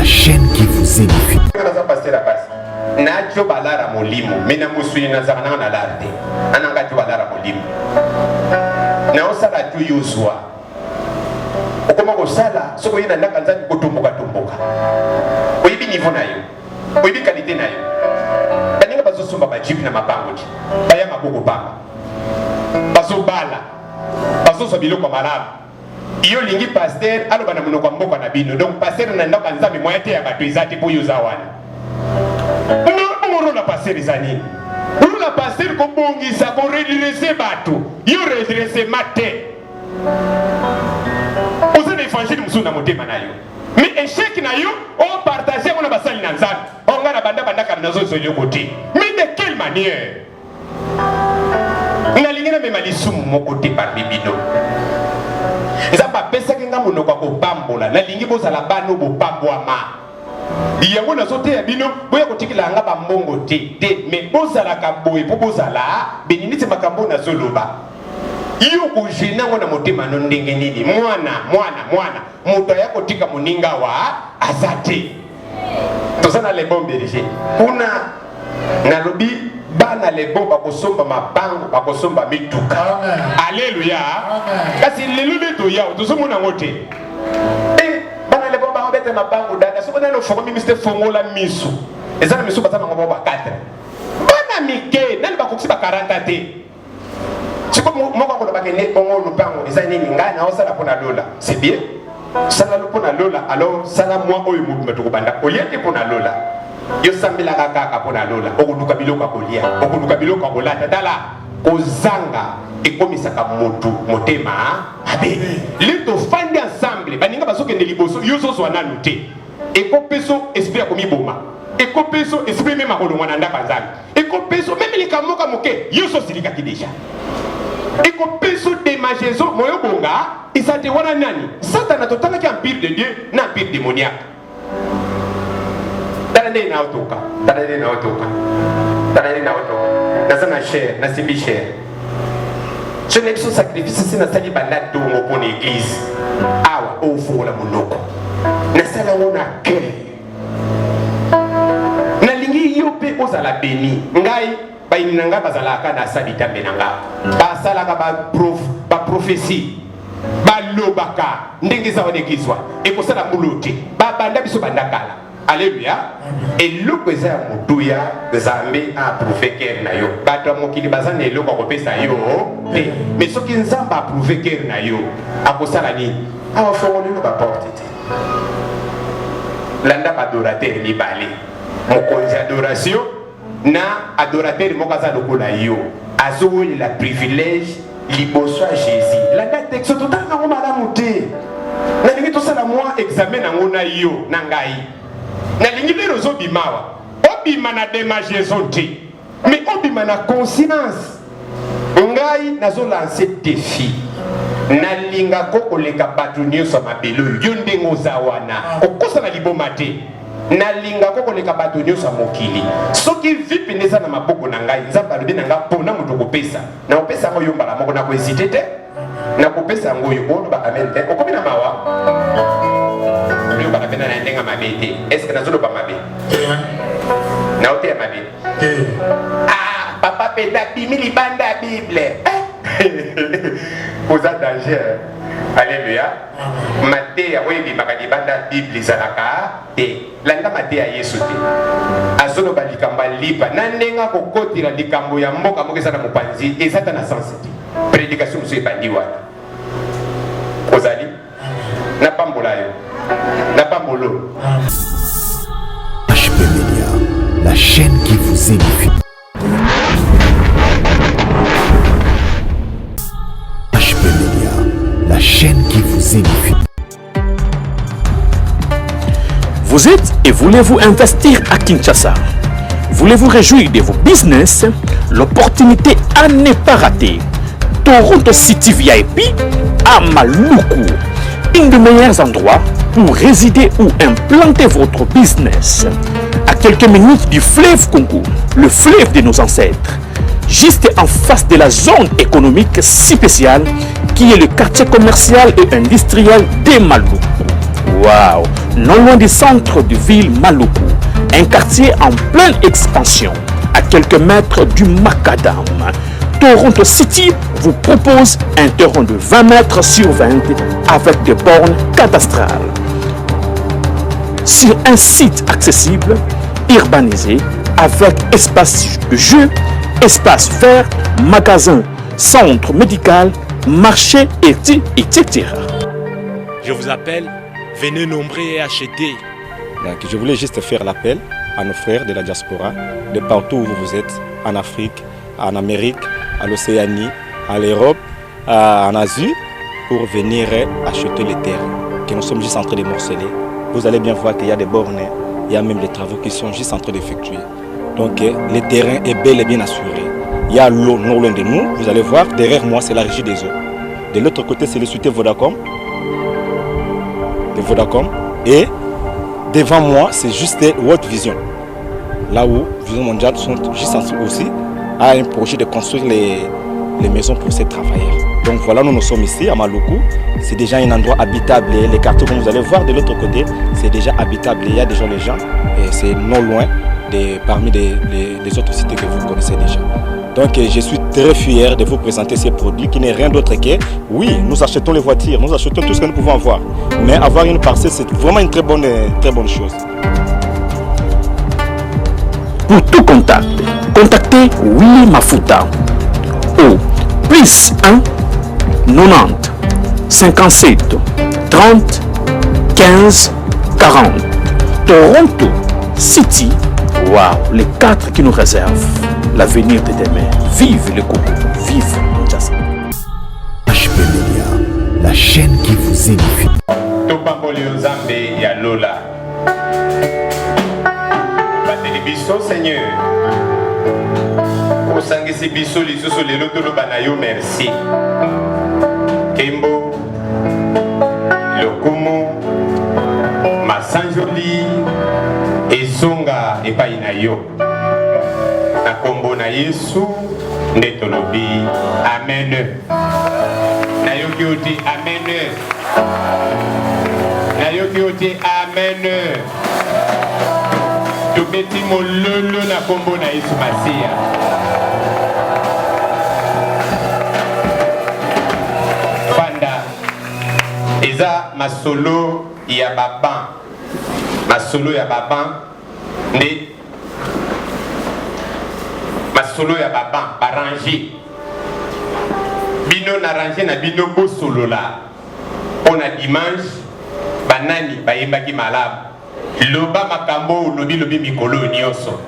la chaîne qui vous édifie. Nacho balara molimo, mena musui na zana na larte. Ananga tu balara molimo. Na osala tu yuzwa. Okoma ko sala, soko yina ndaka nzani kutumbuka tumbuka. Oyibi niveau na yo. Oyibi qualité na yo. Baninga bazo sumba ba jeep na mapango ti. Baya maboko banga. Bazo bala. Bazo so biloko malamu. Iyo lingi pasteur aloba na munoko mboka na bino. Donc pasteur na ndaka nzambe moyete ya bato ezati po yuza wana. On a passé les années. On a passé le combongi, ça pour redresser bateau. Il redresser maté. On s'est défendu de Moussou Namoté Manayo. Mais échec Nayo, on partageait mon abassal Nanzan. On a la banda carnazo sur le côté. Mais de quelle manière? On a ligné même à mon côté par les bidons. Ils n'ont pas pensé qu'il y a un bambola. La ligne bosa la bano bo pamboama. Yango na sote ya bino boya kotikila nga ba mbongo te mais bozala ka boye po bozala benini te makambo na zoloba iyo ko jena ngona motema no ndenge nini mwana moto ya kotika moninga wa azate tozana le bombe rije kuna na lobi bana le bomba kosomba mabango bakosomba mituka alleluya kasi lelo leto ya tozomona ngote le bon ba obete mabango dada so bona no fokomi miste fongola misu ezana misu batama ngo ba 4 bana mike nani ba kokisi ba 40 te siko moko ko ba kene ongo lupango ezani nini ngana osala pona lola c'est bien sala lo pona lola alors sala moi oyo mubi meto kubanda oyete pona lola yo sambila kaka pona lola okuduka biloko akolia okuduka biloko akolata dala kozanga ekomisaka motu motema abe lito fandi ensemble baninga basoke ne liboso yoso so na noté ekopeso esprit akomiboma ekopeso esprit même akolongwa na ndaka nzambe ekopeso même likamoka moke yoso silika kidesha ekopeso démagezo moyo bonga isate wana nani satana totanga ki empire de Dieu na empire démoniaque dalane na otoka nazana cher na simbi cher. Je n'ai pas de sacrifice, c'est na sali banda dongo pour l'église. Awa au fond la monoko. Na sala ona ke. Na lingi yope ozala beni. Ngai ba inanga bazala ka na sabita benanga. Ba sala ka ba prophétie. Ba lobaka ndenge za wana ekizwa. Ekosala mulote. Ba banda biso banda kala. Alléluia. Et le président Moutouya, Zambé a prouvé qu'elle n'a yo. Bato mokili bazan et le kokopé sa yo. Mais ce qui nous a prouvé qu'elle n'a yo. A pour ça la nuit. A on fait on ne va pas porter. L'anda adorateur li balé. Mon congé adoration na adorateur mokaza lokola yo. Azo la privilège liboso à Jésus. L'anda texte tout à l'heure madame Mouté. Na lingi tout ça la moi examen na ngona yo na ngai. Na lingile rozo bimawa obima na démageaison te mais obima na conscience ngai nazo lancer défi na linga ko koleka batunio so mabelo yo ndengo zawana okosa na liboma te na linga ko koleka batunio so mokili soki vipi neza na maboko na ngai nzamba lobi na nga pona muto kopesa na opesa ngo yombala moko na ko hésiter te na kopesa ngo yo ba amen te okobina mawa. Est-ce que nous avons pas ma vie? Ah, papa peta bimili banda Bible. Vous êtes danger. Alléluia. Matthieu, oui, makadi banda Bible zalaka. Landa Matthieu Yesu te. Azono balikamba lipa. Nandenga kokotira likambo ya mboka moke sana mopanzi. Ezata na sens te. Prédication monsieur bandiwa. Ozali. Na pambola yo. La Pamolo. HP Media, la chaîne qui vous édifie. HP Media, la chaîne qui vous édifie. Vous êtes et voulez-vous investir à Kinshasa? Voulez-vous réjouir de vos business? L'opportunité à ne pas rater. Toronto City VIP à Maluku. Un des meilleurs endroits pour résider ou implanter votre business. À quelques minutes du fleuve Congo, le fleuve de nos ancêtres, juste en face de la zone économique si spéciale qui est le quartier commercial et industriel de Maluku. Waouh! non loin du centre de ville Maluku, un quartier en pleine expansion, à quelques mètres du Macadam. Toronto City vous propose un terrain de 20 mètres sur 20 avec des bornes cadastrales. Sur un site accessible, urbanisé, avec espace de jeu, espace vert, magasin, centre médical, marché, etc. Je vous appelle, venez nombrer et acheter. Donc, je voulais juste faire l'appel à nos frères de la diaspora, de partout où vous êtes, en Afrique, en Amérique, à l'Océanie, à l'Europe, en Asie, pour venir acheter les terres que nous sommes juste en train de morceler. Vous allez bien voir qu'il y a des bornes, il y a même des travaux qui sont juste en train d'effectuer. Donc le terrain est bel et bien assuré. Il y a l'eau non loin de nous, vous allez voir, derrière moi c'est la régie des eaux. De l'autre côté c'est le société Vodacom. Et devant moi c'est juste World Vision. Là où Vision Mondiale sont juste en train aussi à un projet de construire les maisons pour ces travailleurs. Donc voilà, nous sommes ici à Maluku. C'est déjà un endroit habitable. Les quartiers, comme vous allez voir de l'autre côté, c'est déjà habitable. Il y a déjà les gens et c'est non loin parmi les autres cités que vous connaissez déjà. Donc je suis très fier de vous présenter ces produits qui n'est rien d'autre que, oui, nous achetons les voitures, nous achetons tout ce que nous pouvons avoir. Mais avoir une parcelle, c'est vraiment une très bonne chose. Pour tout contact, contactez Willy Mafuta au plus 1 90 57 30 15 40. Toronto City, wow, les 4 qui nous réservent l'avenir de demain. Vive le Congo, vive Kinshasa. HP Media, la chaîne qui vous édifie. Topamboli Ozambe ya Lola. Bateli biso Seigneur. Osangisi biso lisusu lelo toloba na yo merci. Kembo Lokumu Masanjoli Ezonga epai na yo. Na kombo na Yesu nde tolobi amen. Na yo ki oti amen. Na yo ki oti amen. Tobeti mololo na kombo na Yesu Masia. Fanda eza masolo ya baban. Masolo ya baban ne masolo ya baban arrangé. Bino na ranger na bino bo solo la. Pona dimanche banani bayembaki malamu. Loba makambo lobi mikolo nyonso.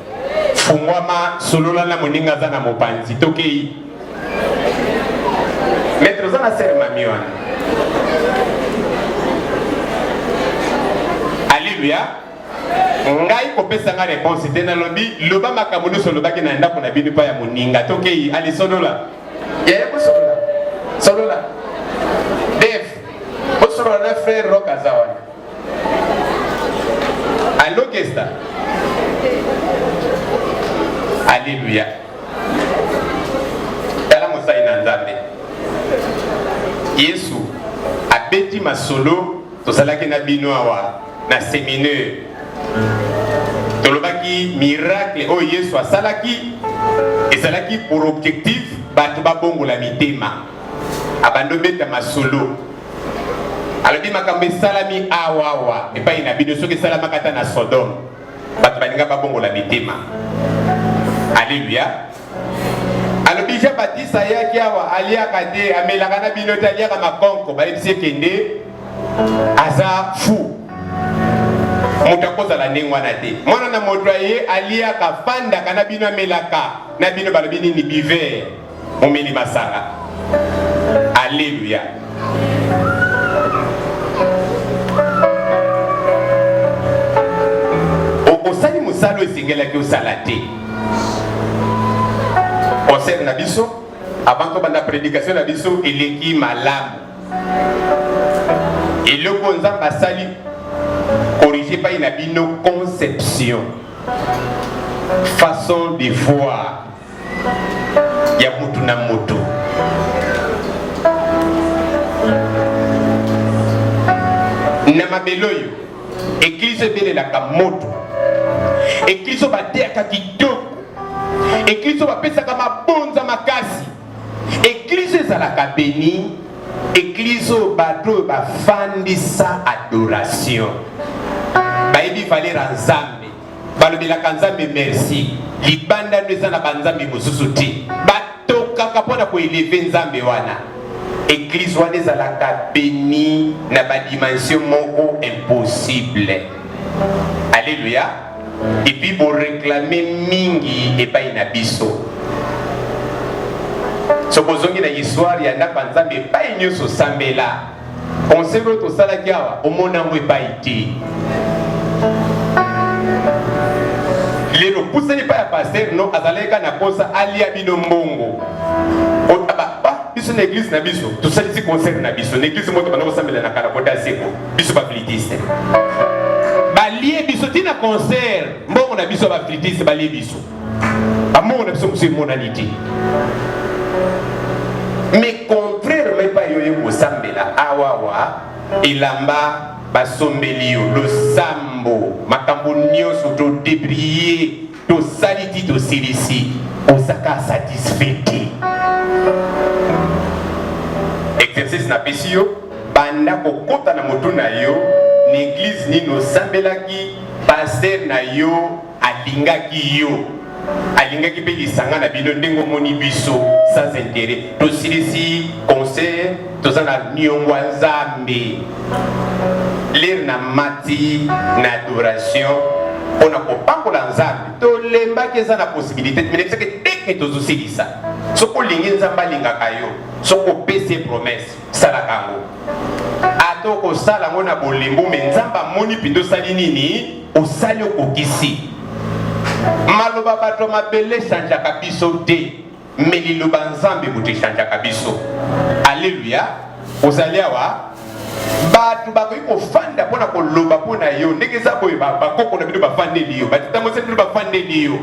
Fungwama solola na moninga za na mopanzi tokei. Maître zana ser mamion. Alléluia. Ngai kopesa nga réponse tena lobi loba makambo nyonso lobaki na ndako na bino pa ya moninga tokei ali solola. Yaya ko solola. Solola. Def. Ko solola na frère Rokazawa. Allo Kesta. Alléluia. Tala Moussa Inanzambe. Yesu abeti masolo tosalaki na bino awa na séminaire. Tolobaki miracle o Yesu asalaki esalaki pour objectif batu babongola mitema. Abando beta masolo. Alobi makambe salami awawa epai na bino soki salama kata na Sodome bato baninga babongola mitema. Alléluia. Alobi Jean Baptiste ayaki awa aliaka te amelaka na bino te aliaka makonko bayebisi ekende aza fou moto akozala ndenge wana te. Mwana na moto aye aliaka fandaka na bino amelaka na bino balobi nini biver momeli masanga. Alléluia. Osali musalo esengelaki osala te. Concert na biso avant to banda prédication na biso eleki malamu. Eloko nzamba sali corriger pa ina bino conception, façon de voir ya mutu na mutu. Na mabeloyo église ebelelaka moto, église oyo bateyaka kitoko, église oyo bapesaka mabonza makasi, église ezalaka béni, église oyo bato oyo bafandisa adoration, bayebi valeur ya nzambe, balobelaka nzambe merci, libandano eza na banzambe mosusu te, batokaka mpona koeleve nzambe wana. Église wana ezalaka béni na badimension moko impossible. Alléluia. Et puis pour réclamer mingi epai na biso. Sokozongi na histoire ya ndako nzambe epai nyonso sambela. Conseil to salaki awa omona ngo epai te. Lelo pusani pa ya pasteur no azaleka na kosa alia bino mbongo. Biso na église na biso, tout ça ici concerne na biso. L'église moto bana kosambela na kala kota seko. Biso ba flitiste. Ba lié biso tina concert, mbongo na biso ba flitiste ba lié biso. Amour na biso c'est monalité. Mais contrairement pas yoye kosambela awawa elamba basombeli yo lo sambo makambo nyonso to débrier to saliti to silisi osaka satisfait. Exercice na pesi yo banda kokota na moto na yo ni église nino sambelaki pasteur na yo alingaki yo alingaki pe lisanga na bino ndengo moni biso sans intérêt to silisi concert to zana nyongwa nzambe lire na mati na adoration ona kopambola nzambe to lembaki eza na possibilité mais c'est que dès que tozosilisa soko lingi nzambe alingaka yo soko pese promesse salaka yango ato kosala ngo na bolembo me nzambe amoni mpindo osali nini osali okokisi maloba bato mabele echangeaka biso te me liloba nzambe moto echangeaka biso. Alleluya. Ozali awa bato bakoki kofanda mpona koloba mpona yo ndenge eza boye bakoko na bino bafandeli yo batata mosi bino bafandeli yo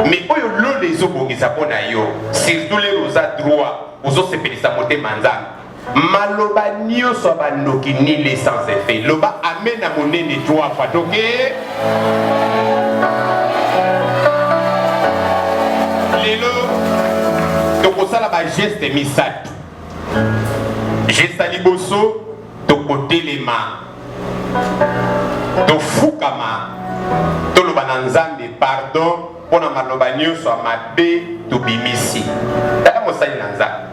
mais oyo lolo ezobongisa mpona yo surtout lelo oza droit ozosepelisa motema nzambe maloba nyonso ya bandoki nile sans effet loba amen na monene 3 fois toke lelo tokosala bageste misato geste liboso tokotelema tofukama toloba na nzambe pardon mpona maloba nyonso ya mabe tobimisi tala mosali na nzambe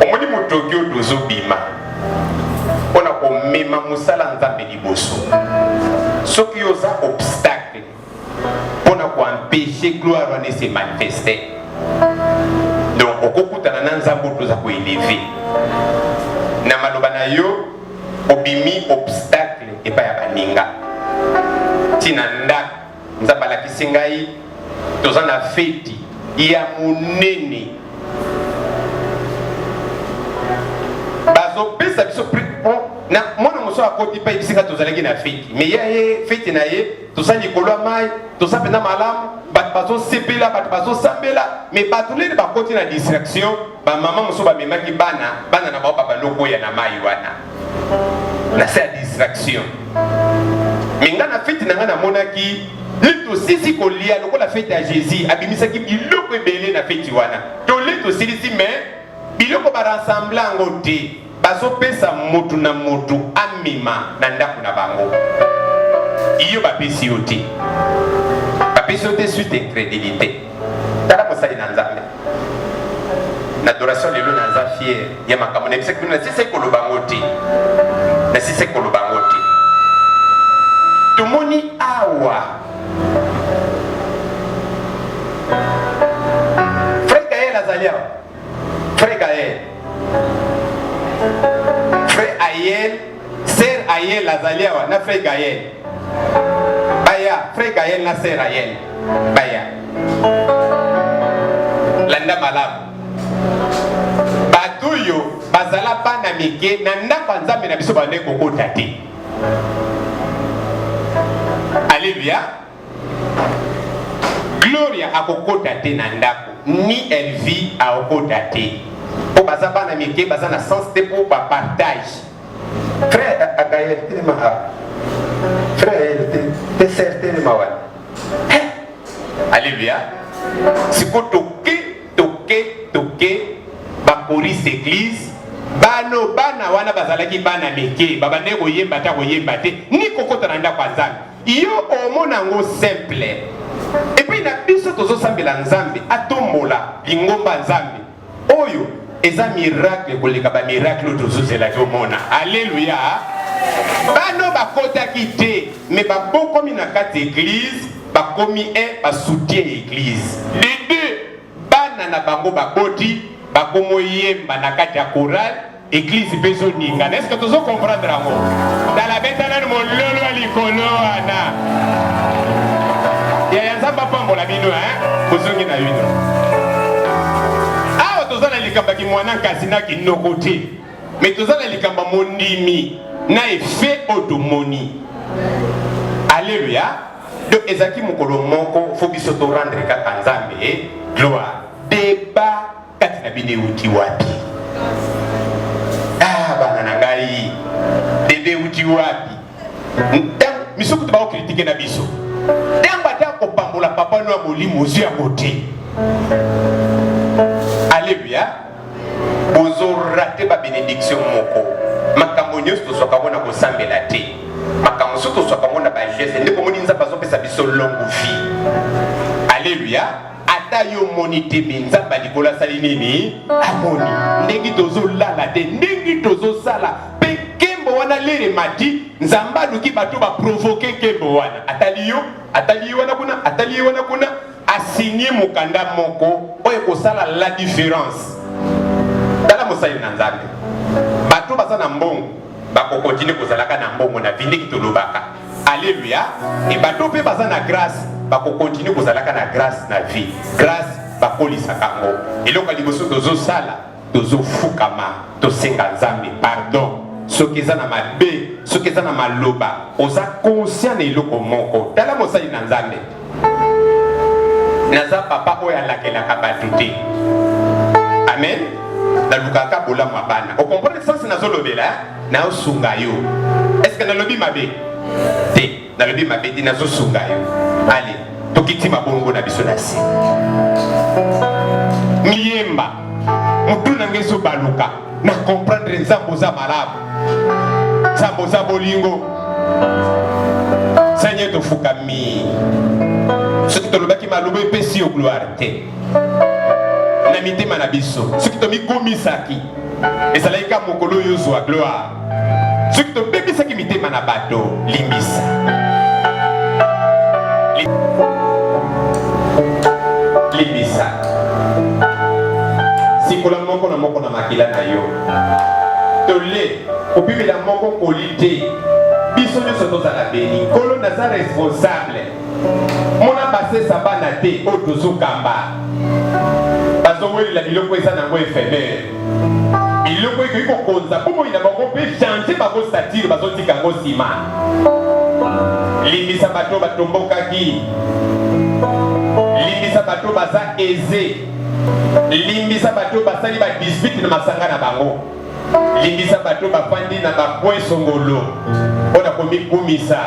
omoni motoki oyo tozobima mpona komema mosala nzambe liboso soki oza obstacle mpona koempêche gloire wana ese manifeste donc okokutana na nzambe oyo toza koeleve na maloba na yo obimi obstacle epai ya baninga ntina ndako nzambe alakisi ngai toza na feti ya monene bazopesa biso na mwana moso akoti mpa yebisika tozalaki na feti me ya ye feti na ye toza likolo ya mai toza mpena malamu bato bazosepela bato bazosambela me bato leli bakoti na distraction bamama moso bamemaki bana na bao babalokoya na mai wana na se ya distraction me nga na feti na nga namonaki li tosisi kolia lokola feti ya jésus abimisaki biloko ebele na feti wana to li tosilisi me biloko baransambla yango te bazopesa motu na motu amema na ndako na bango iyo bapesi yo te bapesi yo te suite incrédulité tala mosali na nzambe na adoration lelo naza fier ya makambo nayebisaki bino nasisi koloba yango te nasisi koloba yango te tomoni awa frère Gaël azali awa frère Gaël frère Ayel sœur Ayel azali awa na frère Gaël baya frère Gaël na sœur Ayel baya landa malamu bato oyo bazala bana mike na ndako ya nzambe na biso bande kokota te. Alléluia. Gloria akokota te na ndako ni Elvi akokota te po baza bana mike baza na sens te po ba partage frère Agaïe, frère, t'es certain de ma wad. Alléluia. Si vous toquez, bakoris église, bano bana wana bazalaki bana meke, babane koyemba ta koyemba te, ni kokota nanda kwa nzambe. Yo omona ngo simple. Et puis na biso tozo sambela nzambe, atombola lingomba nzambe. Oyo eza miracle koleka ba miracle tozo zela komona. Alléluia. Bano bakota kité, mais bakomi na kati église, bakomi ba soutien église. Les deux bana na bango baboti, bakomo yemba na kati ya chorale, église bezo ninga. Est-ce que tu veux comprendre ngo? Dans la betana mon lolo alikolo ana. Ya nzamba pambola bino kozongi na bino. Ah tozana likamba ki mwana kasina ki nokote. Mais tozana likamba mondimi na effet automoni. Alléluia. Donc ezaki mokolo moko faut biso to rendre kaka nzambe gloire. Débat kati na bine uti wapi. Ah bana na ngai. Debe uti wapi. Ndam misoko to ba critiquer na biso. Ndamba ta ko pambola papa no molimo zu ya côté. Alléluia. Bozo raté ba bénédiction moko. Makambo nyos to soka bona ko sambela te. Makambo soto soka bona ba geste ndeko moni nza bazo pesa biso longue vie. Alléluia. Ata yo monité benza ba likola sali nini? Amoni. Ndenge tozo lala te, ndenge tozo sala. Kembo wana lere mati nzamba luki bato ba provoquer kembo wana. Atali wana kuna asigner mokanda moko oyo ko sala la différence. Dala mosali na nzambe. Bato baza na mbongo bako continue kozalaka na mbongo na vindi kitolobaka. Alléluia. Et bato pe baza na grâce bako continue kozalaka na grâce na vie. Grâce bakolisa kango. Eloko liboso tozo sala, tozo fukama, to senga nzambe pardon. Soki eza na mabe, soki eza na maloba, oza conscient na eloko moko. Tala mosali na nzambe. Naza papa oyo alakelaka bato te. Amen. Nalukaka bola mabana. O comprendre sens nazolobela na osunga yo. Est-ce que nalobi mabe? Te, nalobi mabe te nazosunga yo. Allez, tokiti mabongo na biso na si. Miyemba. Mutu na ngeso baluka. Na comprendre nzambo za malabu. Nzambo za bolingo. Seigneur tofukami. Ce qui te lobaki malobo epesi yo gloire te. Na mitema na biso. Ce qui te mi komisaki. Ezalaika mokolo yo zo gloire. Ce qui te bebisaki mitema na bato limbisa. Limbisa. Sikola moko na makila na yo. Tole opimela moko kolite. Biso nyo soto za la beni. Kolo naza responsable. Mona base sabana te otozo kamba. Bazo weli la biloko eza nango éphémère. Biloko eko konza pomo ina bango pe changer bango statire bazo tika ngo sima. Limbisa bato batombokaki. Limbisa bato baza aisé. Limbisa bato basali ba 18 na masanga na bango. Limbisa bato bafandi na bakwe songolo. Ona komikumisa.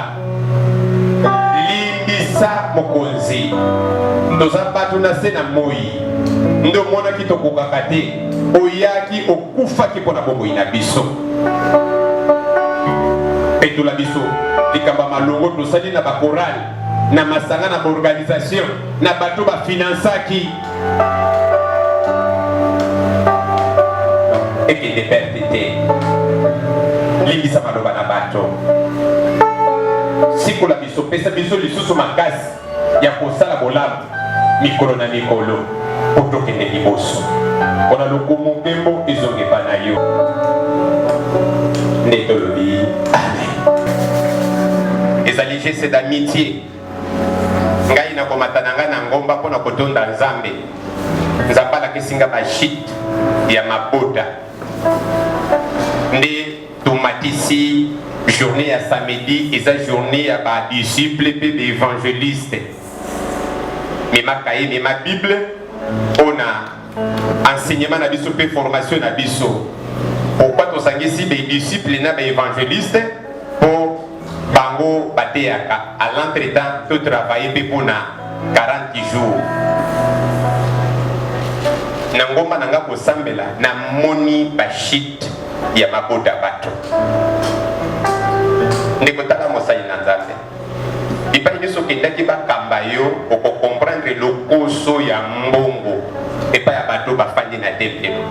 Limbisa mokonzi. Ndoza bato na se na moi. Ndo mona kitokokaka te. Oyaki okufaki pona bombo ina biso. Petula biso. Likamba malongo tosali na bakorali. Na masanga na organisation. Na bato ba finansaki. Et que des pertes limbisa maloba na bato sikola biso pesa biso lisusu makasi ya kosala bolamu mikolo na mikolo otokende liboso ona lokumu nkembo ezongepa na yo nde tolobi amen. ezali geste d'amitié ngai nakomata na ngai na ngomba mpo na kotonda nzambe nzambe alakisinga bashite ya mabota nde tomatisi journée ya samedi eza journée ya ba disciple pe ba évangéliste mema kaye mema bible ona enseignement na biso pe formation na biso pourquoi to tosangisi be disciple na be évangéliste pour bango bateaka à l'entretemps to travailler pe pona 40 jours na ngomba nanga kosambela na moni bashit ya maboda bato ndekotaka mosali na nzambe ipai nyonso kendaki bakamba yo okokomprendre lokoso ya mbongo epai ya bato bafandi na tempelo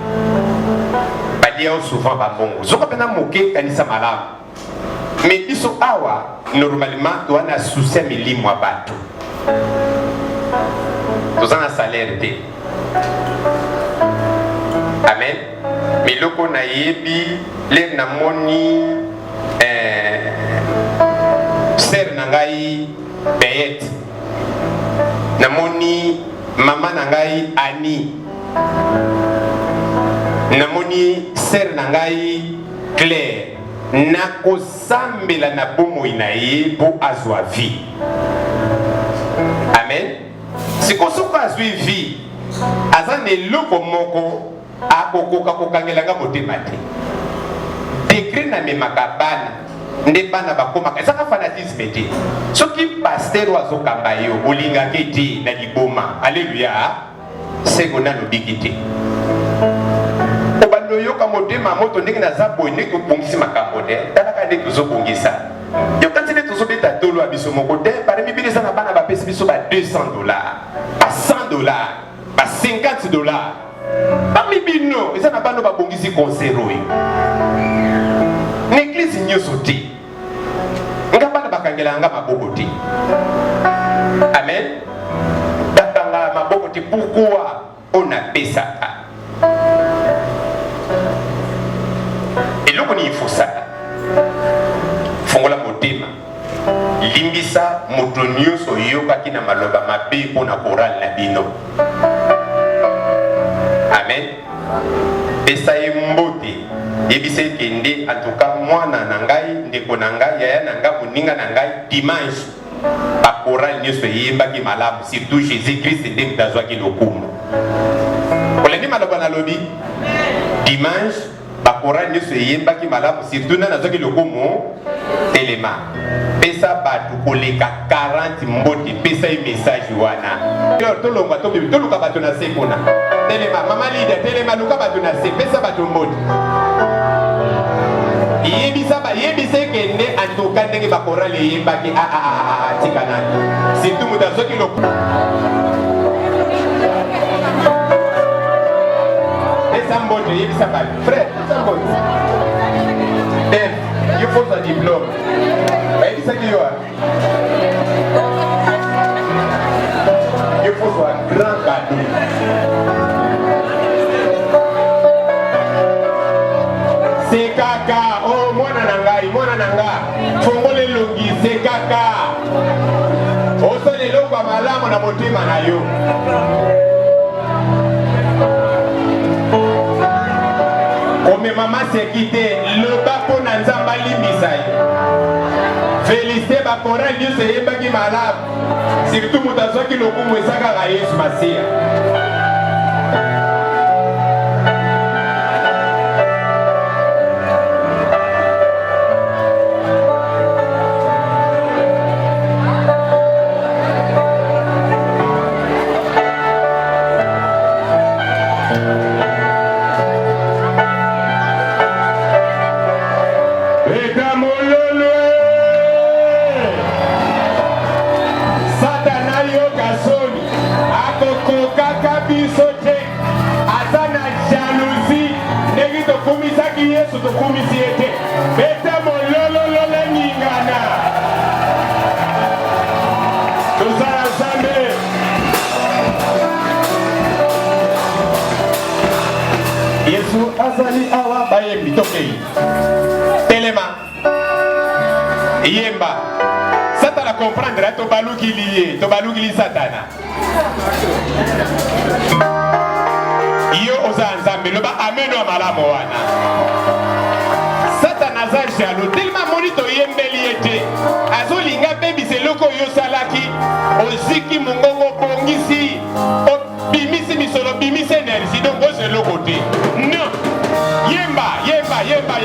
balia yo souvent bambongo zoko mpena moke kanisa malamu mais biso awa normalement towana susi ya milimo ya bato toza na salaire te amen miloko nayebi lere namoni sere na ngai Payette namoni mama na ngai Ani namoni sere na ngai Claire nakosambela na bomoi na ye po azwa vie amen sikosoko azwi vie aza na eloko moko akokoka kokangelanga motema te dekre na memaka bana nde bana bakomaka ezaka fanatisme te soki paster azokamba yo olingaki te na liboma alleluya sengo nalobiki te obando yoka motema moto ndenge naza boye ndenge tobongisi makambo te talaka nde tozobongisa yokanti nde tozobeta tolo ya biso moko te parmi bino eza na bana bapesi biso ba $200 ba $100 ba $50 parmi bino eza na bano babongisi concert oyo na eglise nyonso te nga bana bakangela nga maboko te amen bakanga maboko te pourquoi on apesaka eloko nini fosaka fongola motema limbisa moto nyonso oyokaki na maloba mabe mpona korale na bino amen pesa ye mbote yebisa ekende antuka mwana na ngai ndeko na ngai yaya na ngai moninga na ngai dimanche bakorale nyonso eyembaki malamu surtout jésus christ nde moto azwaki lokumu olandi maloba nalobi dimanche bakorale nyonso eyembaki malamu surtout nani azwaki lokumu telema pesa bato koleka 40 mbote pesa ye message wana tolongwa toluka bato na se kuna telema mama lida telema luka bato na se pesa bato mbote yebisa ekende antuka ndenge bakorale eyembaki tika nani surtout moto azwaki lokumu pesa mbote yebisa bato frère pesa mbote Dave, il faut un diplôme. Il faut un grand cadeau. C'est caca. Oh, moi nanga. Fongole longi, c'est caca. Oh, ça les locaux à malade, on a monté manayo. Ome mama sekite loba pona nzamba limbisai félicité bakora nyonso eyembaki malamu surtout moto azwaki lokumu esakaka yesu masiya azali awa bayembi tokei telema yemba satana comprendre tobalukili satana yo oza nzambe loba ameno ya malamu wana satana aza jalo telema moni toyembeli ye te azolinga bebisa eloko oyo osalaki oziki mongongo obongisi bimisi misolo bimisi energie donc ozo eloko te non yemba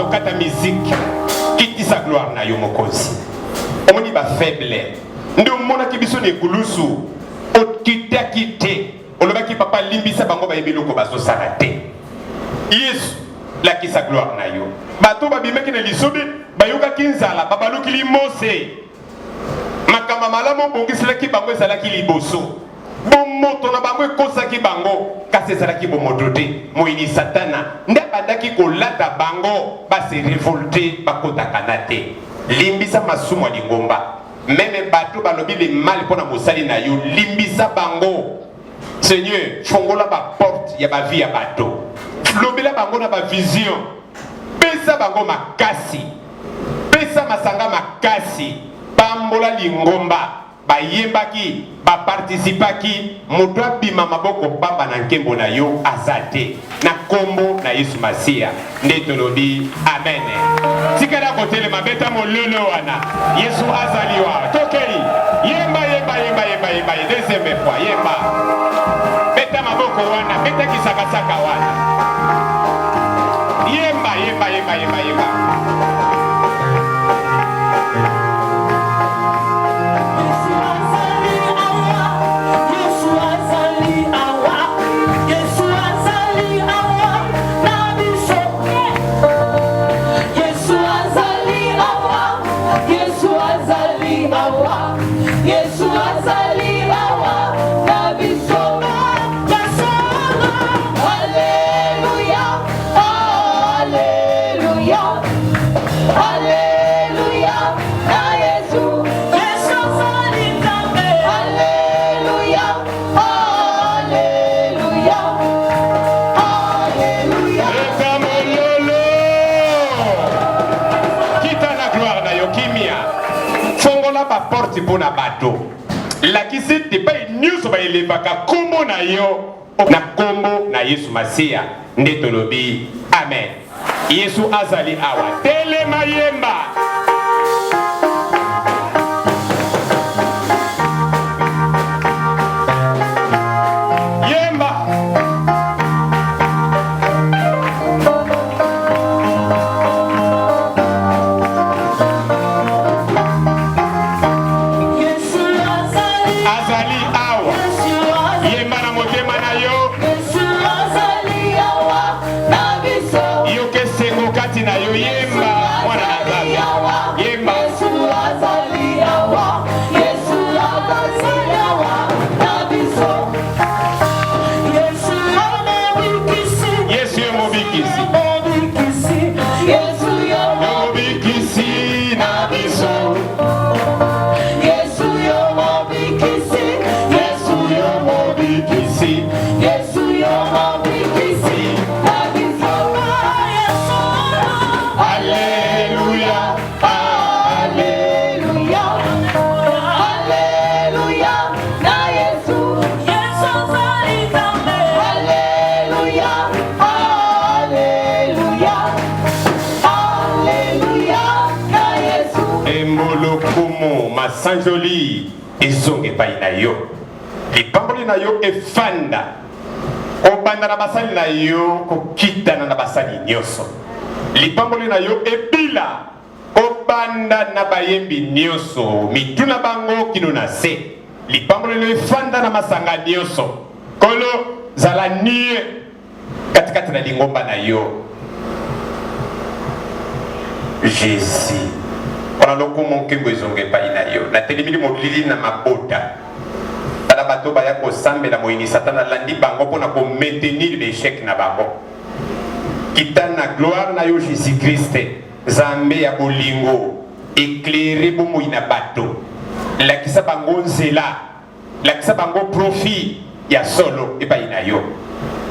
kokata musique kitisa gloire na yo mokozi omoni ba faible ndio mona kibiso ne kulusu okitaki te olobaki papa limbisa bango bayebeloko bazosala te Yesu lakisa gloire na yo bato babimeki na lisobe bayokaki nzala babaluki limose makamba malamu bongiselaki bango ezalaki liboso bomoto na bango ekosaki bango kasi ezalaki bomoto te moyini satana nde abandaki kolata bango base revolte bakotaka na te limbisa masumu ya lingomba meme bato balobi le mal mpona mosali na yo limbisa bango Seigneur fongola baporte ya bavie ya bato lobela bango na bavision pesa bango makasi pesa masanga makasi pambola lingomba bayembaki baparticipaki moto abima maboko pamba na nkembo na yo azate na kombo na Yesu Masia nde tolobi amen tikala kotelema beta mololo wana Yesu azaliwa tokeli yemba yemba yemba yemba yemba deuxième fois yemba beta maboko wana beta kisakasaka wana yemba yemba yemba yemba yemba porte pona bato lakisi te pa nyuso ba elevaka kombo na yo na kombo na Yesu Masia nde tolobi amen Yesu azali awa telema yemba sanjoli ezonge pai na yo lipamboli na yo efanda obanda na basali na yo kokitana na basali nyonso lipamboli na yo ebila obanda na bayembi nyonso mituna bango kino na se lipamboli na yo efanda na masanga nyonso kolo zala nie katikati na lingomba na yo Jésus on a lokomo nkembo ezonge pai na yo na telemili molili na mabota tala bato baya kosambela moyini satana landi bango mpona komaintenir l'échec na bango kita na gloire na yo Jésus Christ Nzambe ya bolingo éclairer bomoi na bato lakisa bango nzela lakisa bango profit ya solo epai na yo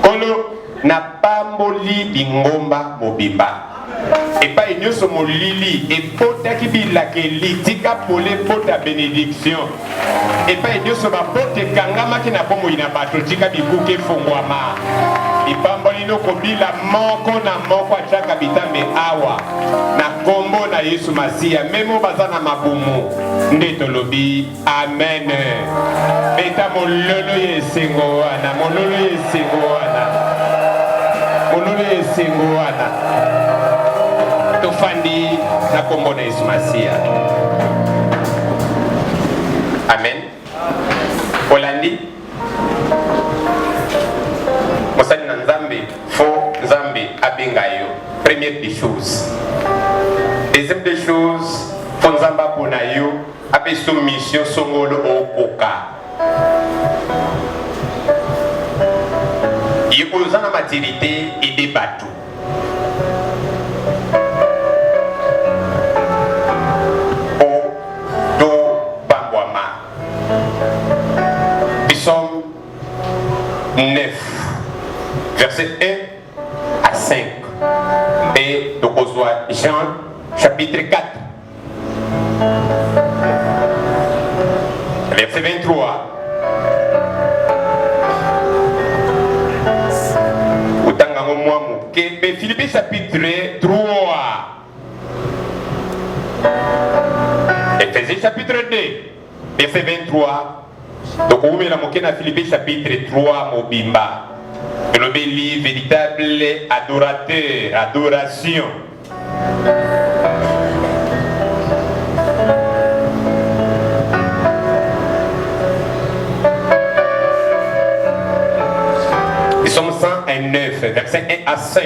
kolo na pamboli lingomba mobimba epai nyonso molili ebotaki bilakeli tika pole bota bénédiction epai nyonso babote ekangamaki na bomoi na bato tika bikuke efongwama lipamboli nokobila moko na moko ataka bitambe awa na kombo na Yesu Masia memo baza na mabumu nde tolobi amen beta mololo yesengo wana mololo yesengo wana mololo yesengo wana tofandi na kombo na Yesu Masia. Amen. Olandi mosali na Nzambe fo Nzambe abenga yo. Première des choses. Deuxième des choses, fo Nzambe apona yo ape soumission songolo okoka. Yokoza na maturité et des bateaux. Psaume 9, verset 1 à 5. Et donc on voit Jean chapitre 4, verset 23. Philippe chapitre 3. Éphésiens chapitre 2, verset 23. Donc, on met la moquette à Philippe chapitre 3, Mobimba. Le béli, véritable adorateur, adoration. Nous sommes 109, verset 1 à 5.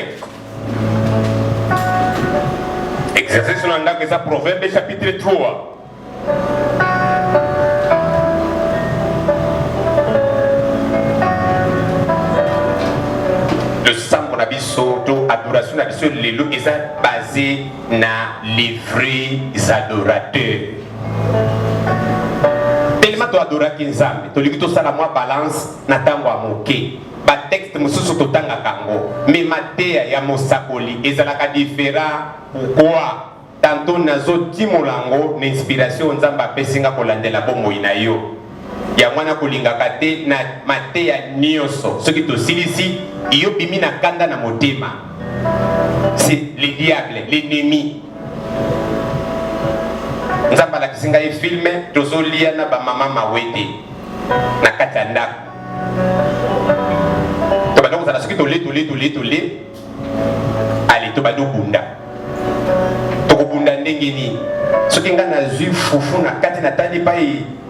Exercice sur l'angle de Proverbe chapitre 3. Le sang qu'on a vu surtout, adoration a vu sur les lots, ils sont basés dans les vrais adorateurs. Tellement tu adoras Kinzambe, tu lui ça la moi balance, n'attends pas moquer. Ba texte mususu totanga kango, mais matéa ya mosakoli, ezalaka différent. Pourquoi? Tantôt nazo timolango na inspiration Nzamba pesinga kolandela bomoi na yo. Ya mwana kolingaka te na matéa nyonso. Ce qui to silisi, iyo bimi na kanda na motema. C'est le diable, l'ennemi. Nzamba la kisinga e filme, tozo lia na ba mama mawete. Na katanda. To ba donc ça la ce qui to le. Allez, to ba do bunda. Tokobunda ndenge ni soki nga nazwi fufu na kati na tandi pa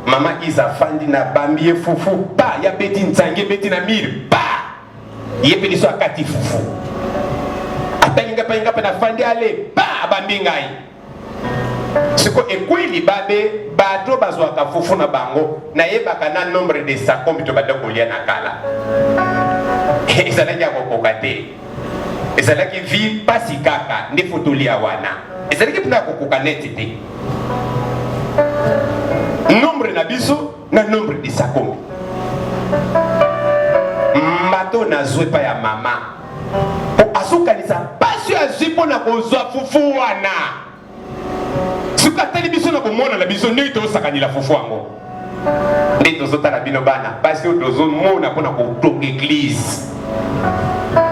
mama Iza fandi na bambi ye fufu pa ya beti nzange beti na mire pa ye peli so akati fufu atangi nga pa na fandi ale pa bambi ngai siko ekweli babe bato bazwaka fufu na bango na yebaka na nombre de sakombi to bada kolia na kala ezalaki ya kokoka te ezalaki vi pasi kaka nde fotolia wana ezalaki mpona kokoka neti te nombre na biso na nombre de sakombi mbato nazwe pa ya mama po azokanisa pasi azwi mpona kozwa fufu wana soki atali biso na komona na biso ndenge tozosakanila fufu yango nde tozotala bino bana pasi oyo tozomona mpona kotonga eglise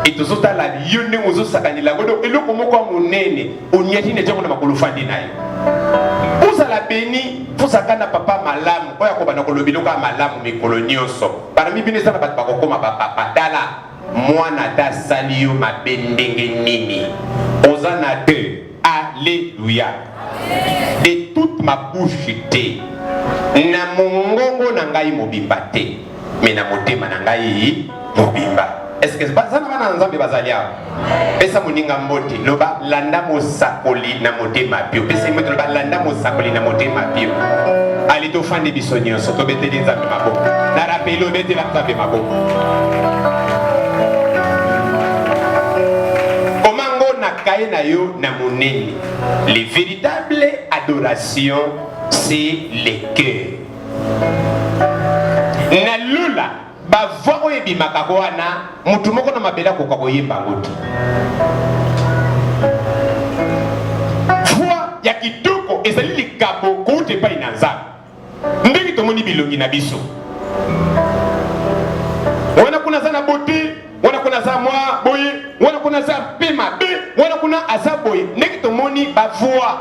et tozotala yo ndenge ozosakanila yango eloko moko ya monene oniati na ntango na makolo fandi na yo ozala beni tozaka na papa malamu oyo akobana koloba eloko ya malamu mikolo nyonso parmi bino eza na bato bakokoma bapapa tala mwana ata asali yo mabe ndenge nini oza na te. Alléluia. De toute ma bouche te na mongongo na ngai mobimba te mais na motema na ngai mobimba. Est-ce que ça na bana Nzambe bazali awa pesa moninga mbote loba landa mosakoli na motema pio pesa moto loba landa mosakoli na motema pio ali to fande biso nyonso to beteli Nzambe maboko na rapelo betela Nzambe maboko komango na kaye na yo na monene. Les véritables adorations c'est le cœur na lula ba voix oyo ebimaka ko wana mutu moko na mabela koka koyemba ngo te voix ya kitoko ezali likabo koute epai na Nzambe ndenge tomoni bilongi na biso wana kuna za na bote wana kuna za mwa boye wana kuna za pema be wana kuna aza boye ndenge tomoni ba voix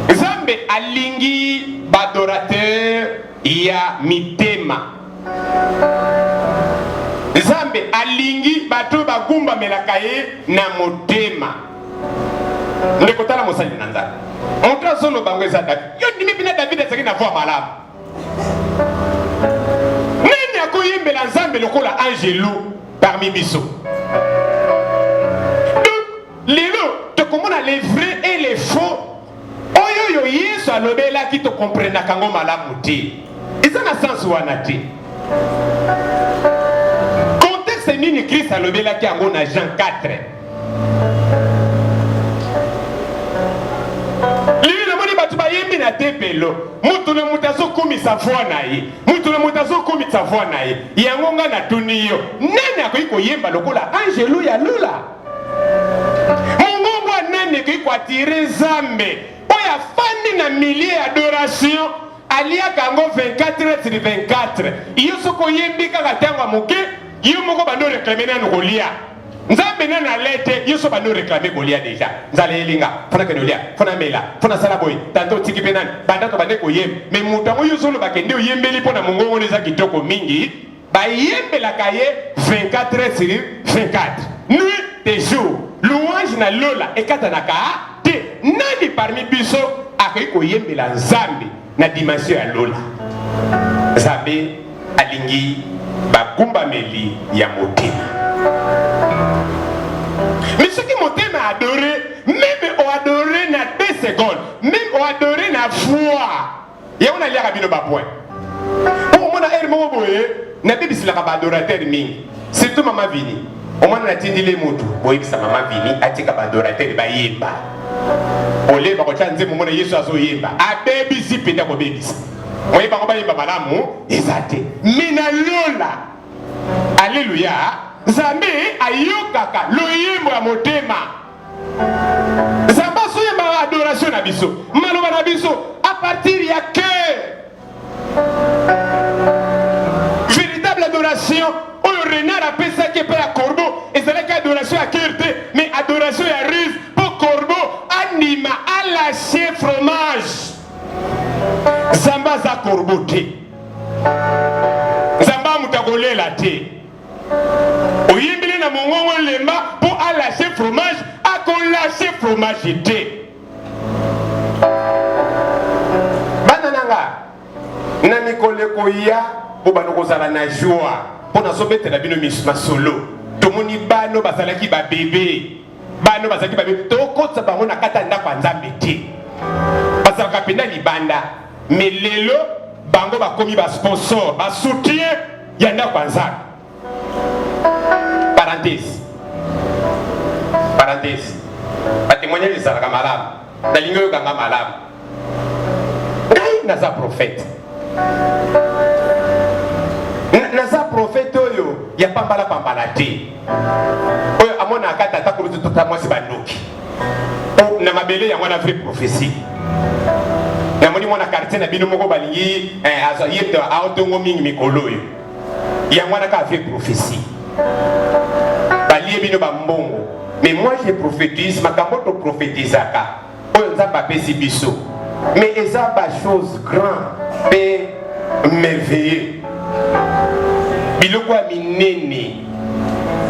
Nzambe alingi badorateur ya mitema. Nzambe alingi bato bagumba melakaye na motema. Ndekotala mosali na Nzambe. Montra solo bango eza David. Yo ndimi bina David ezaki na voix malamu. Nani akoyembela Nzambe lokola angelo parmi biso. Donc, lelo te komona les vrais et les faux. Oyo yo Yesu alobela ki to comprendre kango malamu te. Eza na sens wana te. Contexte nini Christ alobela ki yango na Jean 4. Bayembi na tepelo mutu na mutazo kumisa voix na ye mutu na mutazo kumisa voix na ye yango nga na tuni yo nani akoyi koyemba lokola angelo ya lula mongongo nani akoyi koatire Nzambe oyo afandi na milieu adoration aliaka yango 24/24 yo soko oyembi kaka ntango moke yo moko bando reklame nanu kolia Nzambe nana lete yeso bano réclamer kolia déjà nzala elinga fona kenolia fona mela fona sala boy tanto tiki penan banda to bande koyem mais mutango yeso lo bakende oyembeli pona mongongo neza kitoko mingi ba yembela kaye 24/24 nuit et jour louange na lola ekatanaka te nani parmi biso akoyi koyembela Nzambe na dimension ya lola Nzambe alingi bagumba meli ya motema. Mais ce qui m'a adoré, même on adoré na 2 secondes, même on adoré na foi. Et on a lié à bino ba point. Pour moi na hermo boye, na bibi sila ka adorateur mingi. Surtout mama vini. Au moins na tindile mutu, boye bisa mama vini atika ba adorateur ba yemba. Ole ba ko chanze mo na Yesu azo yemba. A baby si penda ko baby. Moye ba ko ba yemba malamu, ezate. Mina lola. Alléluia. Nzambe ayokaka loyembo ya motema. Nzambe soyemba adoration na biso. Maloba na biso à partir ya cœur. Véritable adoration oyo renard apesa ke pe ya corbeau ezalaki adoration ya cœur te mais adoration ya ruse pour corbeau anima à lâcher fromage. Nzambe za corbeau te. Nzambe mutakolela te. Oyimbili na mongongo lemba pour lâcher fromage, à qu'on lâcher fromage été. Banananga, na mikole koya, pour banokozala na joie, pour na sobete na bino misma solo. Tomoni bano bazalaki ba bébé, bano bazalaki ba bébé. Tokotsa bango na kata ndako Nzambe te. Bazalaka penda libanda, mais lelo bango bakomi ba sponsor, ba soutien ya ndako Nzambe. Parenthèse. Ba témoigner les salaka malade. Dalingo yo kanga malade. Ngai naza prophète. Naza prophète oyo ya pambala te. Oyo amona akata ta kuru tuta mwasi bandoki. O na mabele ya mwana vraie prophétie. Na moni mwana quartier na bino moko balingi azo yete autongo mingi mikolo yo. Ya mwana ka vraie prophétie. Balié bino bambongo. Mais moi je prophétise, ma kamboto prophétisaka. On n'a pas pési biso. Mais ils ont des choses grandes et merveilleuses. Biloko minene.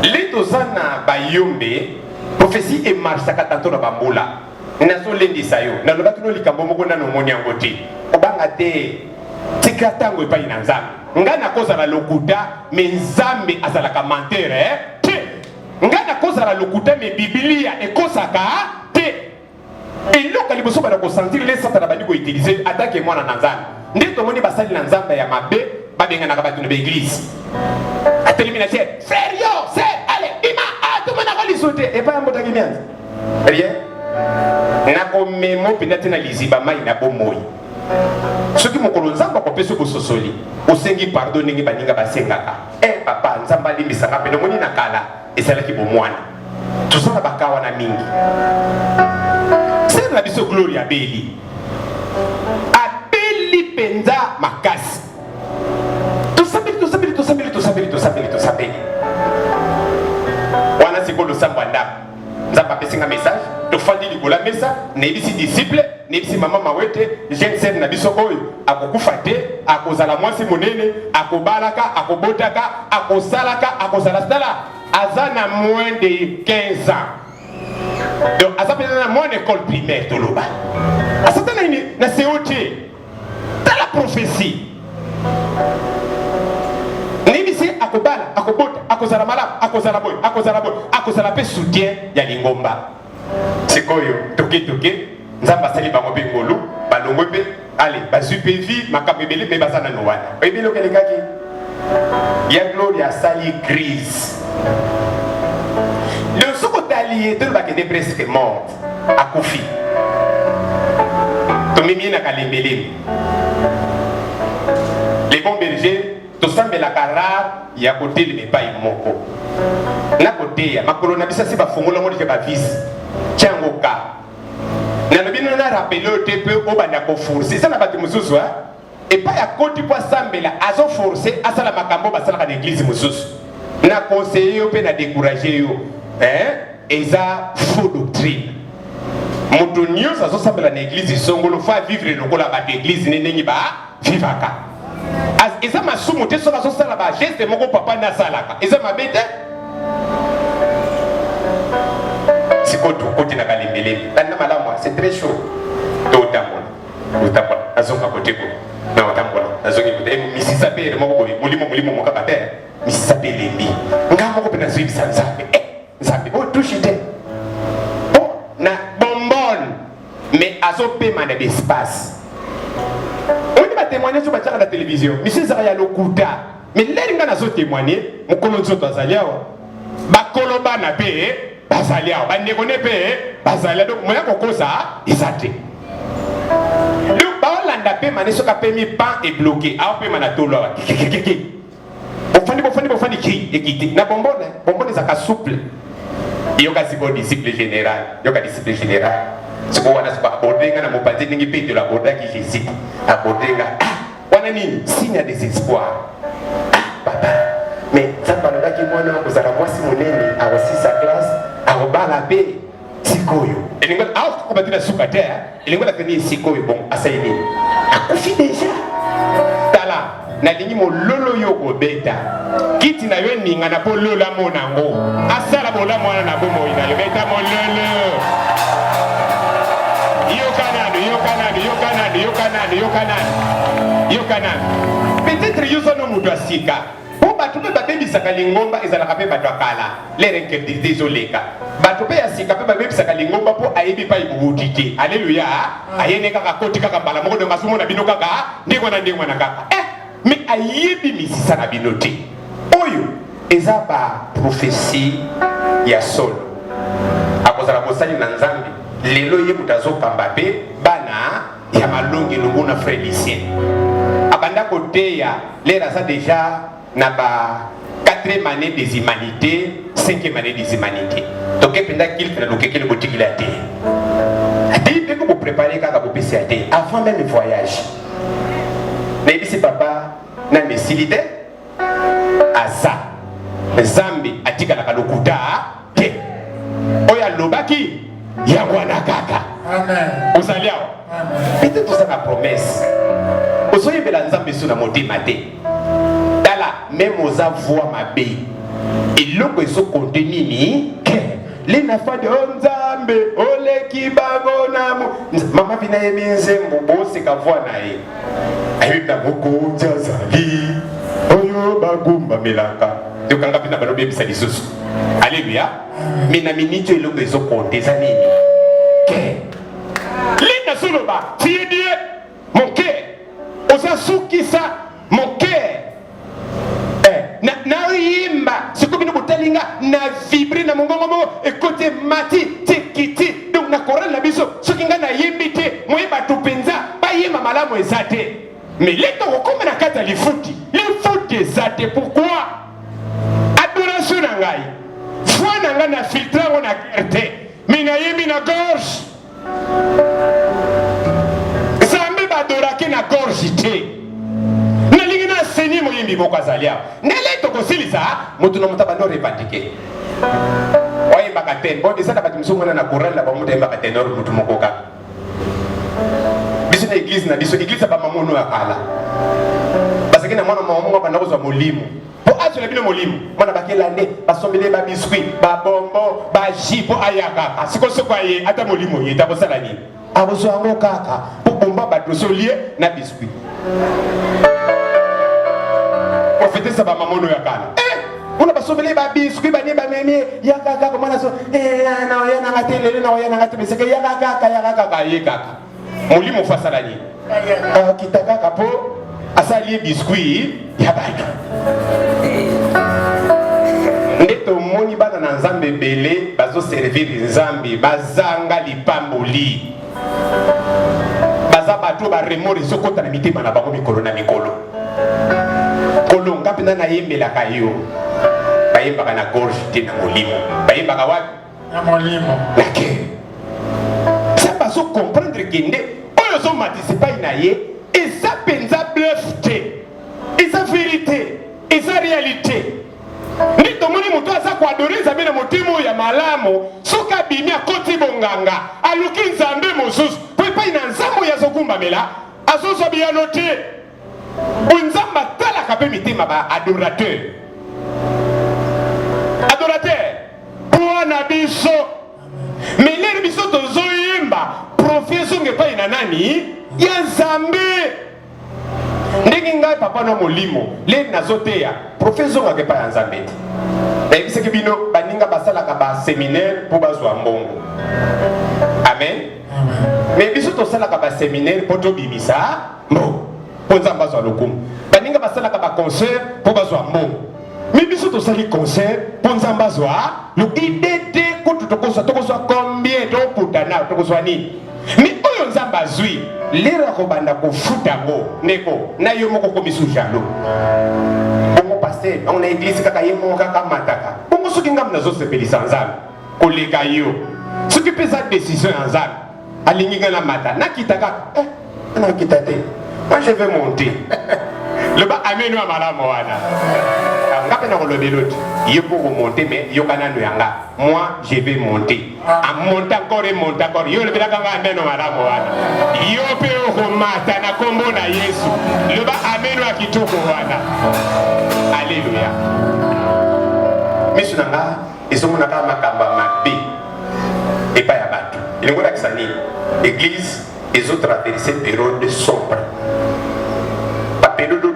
Les dozana bayombe, prophétie et marche sakatanto na bambola. Naso lendi sayo. Na lobatu no likambo moko na no moni angoti. Obanga te tikatango epai na Nzambe. Ngana koza la lokuta, mais Nzambe azalaka menteur ngana koza la lokuta me Biblia ekosaka te eloko liboso bana ko sentir les satana bani ko utiliser attaque moi na Nzambe ndito moni basali na Nzambe ya mabe babengana ka batu na église atelimina c'est frère yo c'est allez ima tout mona ko lisote et pas mbota kimianza rien na ko memo pinate na liziba mai na bomoyi soki mokolo Nzambe ko peso ko sosoli osengi pardonner ngi baninga basengaka papa Nzambe alimbisaka pe moni na kala esalaki bomwana tozala bakawa na mingi c'est la biso glory abeli penza makasi tosabeli wana sikolo samba ndako Nzambe apesinga message tofandi likola mesa nayebisi disciple nayebisi mama mawete jeune sœur na biso oyo akokufa te akozala mwasi monene, akobalaka, akobotaka, akosalaka, akozala stala, azana moins de 15 ans. Donc, azapena na moins d'école primaire toloba. Azapena na COT. Dans la prophétie. Nibisi akobala, akobota, akozala malab, akozala boy, akozala pe soutien ya lingomba. Sikoyo, toke, nzamba sali bango pe ngolu, balongo pe, allez, bazupe vi, makapebele, me basana no wana. Oyebi lo kelekaki. Ya gloria sali grise. Le soko talié de la qui est presque morte à Kofi. Tomimi na kalembele. Les bons bergers, tout semble la cara, il y a côté le pas moko. Na côté ya makolo na bisa si ba fongola mo di ba vis. Tiangoka. Na no bino na rappelé au TP au banda ko forcer. Ça na ba mususu et pas ya côté pour sambela azo forcer asala makambo basala ka l'église mususu. Na conseiller yo pe na décourager yo. Eza faux doctrine. Moto nyonso azosambela na église songolo fa vivre lokola ba église nenengi ba vivaka. As eza masumu te so azosala ba geste moko papa na salaka. Eza mabete. Sikoto koti na kalembele. Tanda malamu c'est très chaud. Totambola. Azonga côté ko. Na otambola. Azongi côté misisa pe moko mulimo mokaka te. Misisa pe lembi. Ngamo ko pena zwi sanzabe. Nzambe o touchite bon na bonbonne mais azopema na l'espace on va témoigner sur la télévision monsieur Zaya Lokuta mais l'eringa na zo témoigner mokolo nzoto azaliao bakoloba na pe bazaliao ba nekone pe bazalia donc moya kokosa izate donc ba olanda pe mané soka pe mi pan est bloqué a pe mana tolo wa bofani ki ekiti na bonbonne za ka souple. Yoka siko disciple général, siko wana siko abordenga na mopati ningi pete la borda ki Jésus abordenga wana nini signe ya désespoir. Papa mais zamba loba ki mwana kozala mwasi monene awasisa classe awobala pe sikoyo elingo au ko batina suka terre elingo la teni sikoyo bon asaini akufi déjà tala na lingi mo lolo yo ko beta kiti na yo ninga na po lola monango asala bola mwana na bomo ina yo beta mo lolo yo kanani peut-être yo sono mutu asika po batu pe babebisaka lingomba ezalaka pe bato akala lere nkedi désoleka bato pe asika pe babebisaka lingomba po ayebi pa ibuti te alléluia ayene kaka koti kaka mbala moko donga sumo na bino kaka ndingo na kaka mais ayebi misisa na bino te oyo eza ba prophétie ya solo akozala kosali na nzambe lelo ye mutazo pamba pe bana ya malongi longo na frère lycée abanda koteya lera ça déjà na ba 4e année des humanités 5e année des humanités donc ependa qu'il fait donc quel boutique il a été adi pe ko préparer kaka ko PCAT avant même le voyage mais si papa na mesilide asa zambi atika la kalokuta te oya lobaki ya wana kaka amen osaliao peut-être tout ça la promesse osoye bela nzambe suna motema te dala même aux voix ma bé et loko eso contenu ni les nafa de nzambe ole kibango na mama bina yeminze mbose ka voix na ye ayuta moko jazali oyo bagumba melaka tokanga pina balobe bisa lisusu alléluia mina minito eloko ezo konteza nini ke lina soloba tiedie mon cœur osa sukisa mon cœur na yimba sikobino botalinga na vibrer na mongongo mo ekote mati tikiti donc na korala na biso sokinga na yembite moyeba to penza ba yema malamu ezate mais leto kokoma na kata lifuti ezate pourquoi adoration na ngai foi na ngai na filtre ngo na kerte mina yemi na gorge zambe badorake na gorge te nalingi na seni moyembi moko azalia nele tokosilisa motu na moto abando revendiquer oyembaka ten bo eza na bato mosusu ngwana na courant na bamoto oyembaka tenor motu moko kaka biso na église na biso église ba mamono ya kala parce que na mwana mamono ba nakozwa molimo po azo la bino molimo mwana bakelande basombele ba biscuit ba bombo ba jus po ayaka siko soko aye ata molimo yeta ko sala nini abozwa ngo kaka po bomba ba dosolie na biscuit profiter ça ba mamono ya kala on a basombele ba biscuit ba ne ba meme ya kaka ko mwana so na ya na ngatelele na ya na ngatelele c'est que ya kaka ye kaka molimo fa sala nini kitaka kapo asali biscuit ya bato ndeto moni bana na nzambe belé bazo servir nzambe bazanga lipamboli baza bato ba remori sokota na mitema na bango mikolo na mikolo kolonga pena na yembela kayo bayembaka na gorge te na molimo bayembaka wapi na molimo lake ça bazo comprendre que nde oyo zo matisipa na ye eza penza bluff te eza vérité eza réalité ndi tomoni moto aza koadore nzambe na motema ya malamu soki abimi akoti bonganga aluki nzambe mosusu po epai na nzambe oyo azogumbamela azozwa biyano te nzambe atalaka mpe mitema ba adorateur mpo na biso melere biso tozoyemba profie zonge epai na nani ya nzambe ndenge ngai papa na molimo leli nazoteya profie zongaka epai ya nzambe te nayebisaki bino baninga basalaka baséminaire mpo bazwa mbongo amen me biso tosalaka baséminaire mpo tobimisa mbongo mpo nzambe azwa lokumu baninga basalaka baconcert mpo bazwa mbongo me biso tosali concert mpo nzambe azwa ide te kutu tokozwa combien tokutana tokozwa nini me oyo nzambe azwi lera kobanda kofuta ngo ndeko na yo moko komisu jalo bongo paster on na église kaka ye moko kaka mataka bongo soki ngambo nazosepelisa nzambe koleka yo soki mpe eza décision ya nzambe alingi nga na mata nakita kaka nakita te moi je vais monter loba amen wa malamu wana ngape na kolobe l'autre yo pour remonter mais yo kanano yanga moi je vais monter à monter encore et monter encore yo le belaka nga amen wa malamu wana yo pe o mata na kombo na Yesu loba amen wa kitoko wana alléluia misu nanga ezomona kama makamba mabe epa ya bato ilingo la kisani église ezo traverser période sombre période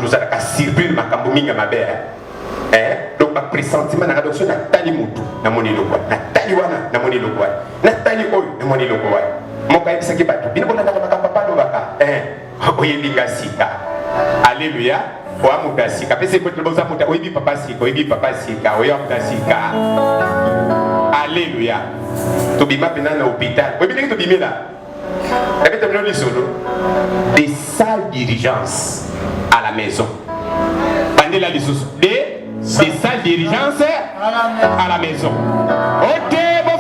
tozalaka surprise makambo mingi mabe donc bapressentiment na donc so natali mutu namoni lokwa natali wana namoni lokwa natali oyo namoni lokwa moko ayebisaki bato bino bolandaka makambo palobaka oyelinga sika alléluia oya mutu asika pese boza mutu oyebi papa sika oyebi papa sika oya mutu asika alléluia tobima mpena na hôpital oyebi ndenge tobimela des salles d'urgence à la maison. Des salles d'urgence à la maison. Ok, bon,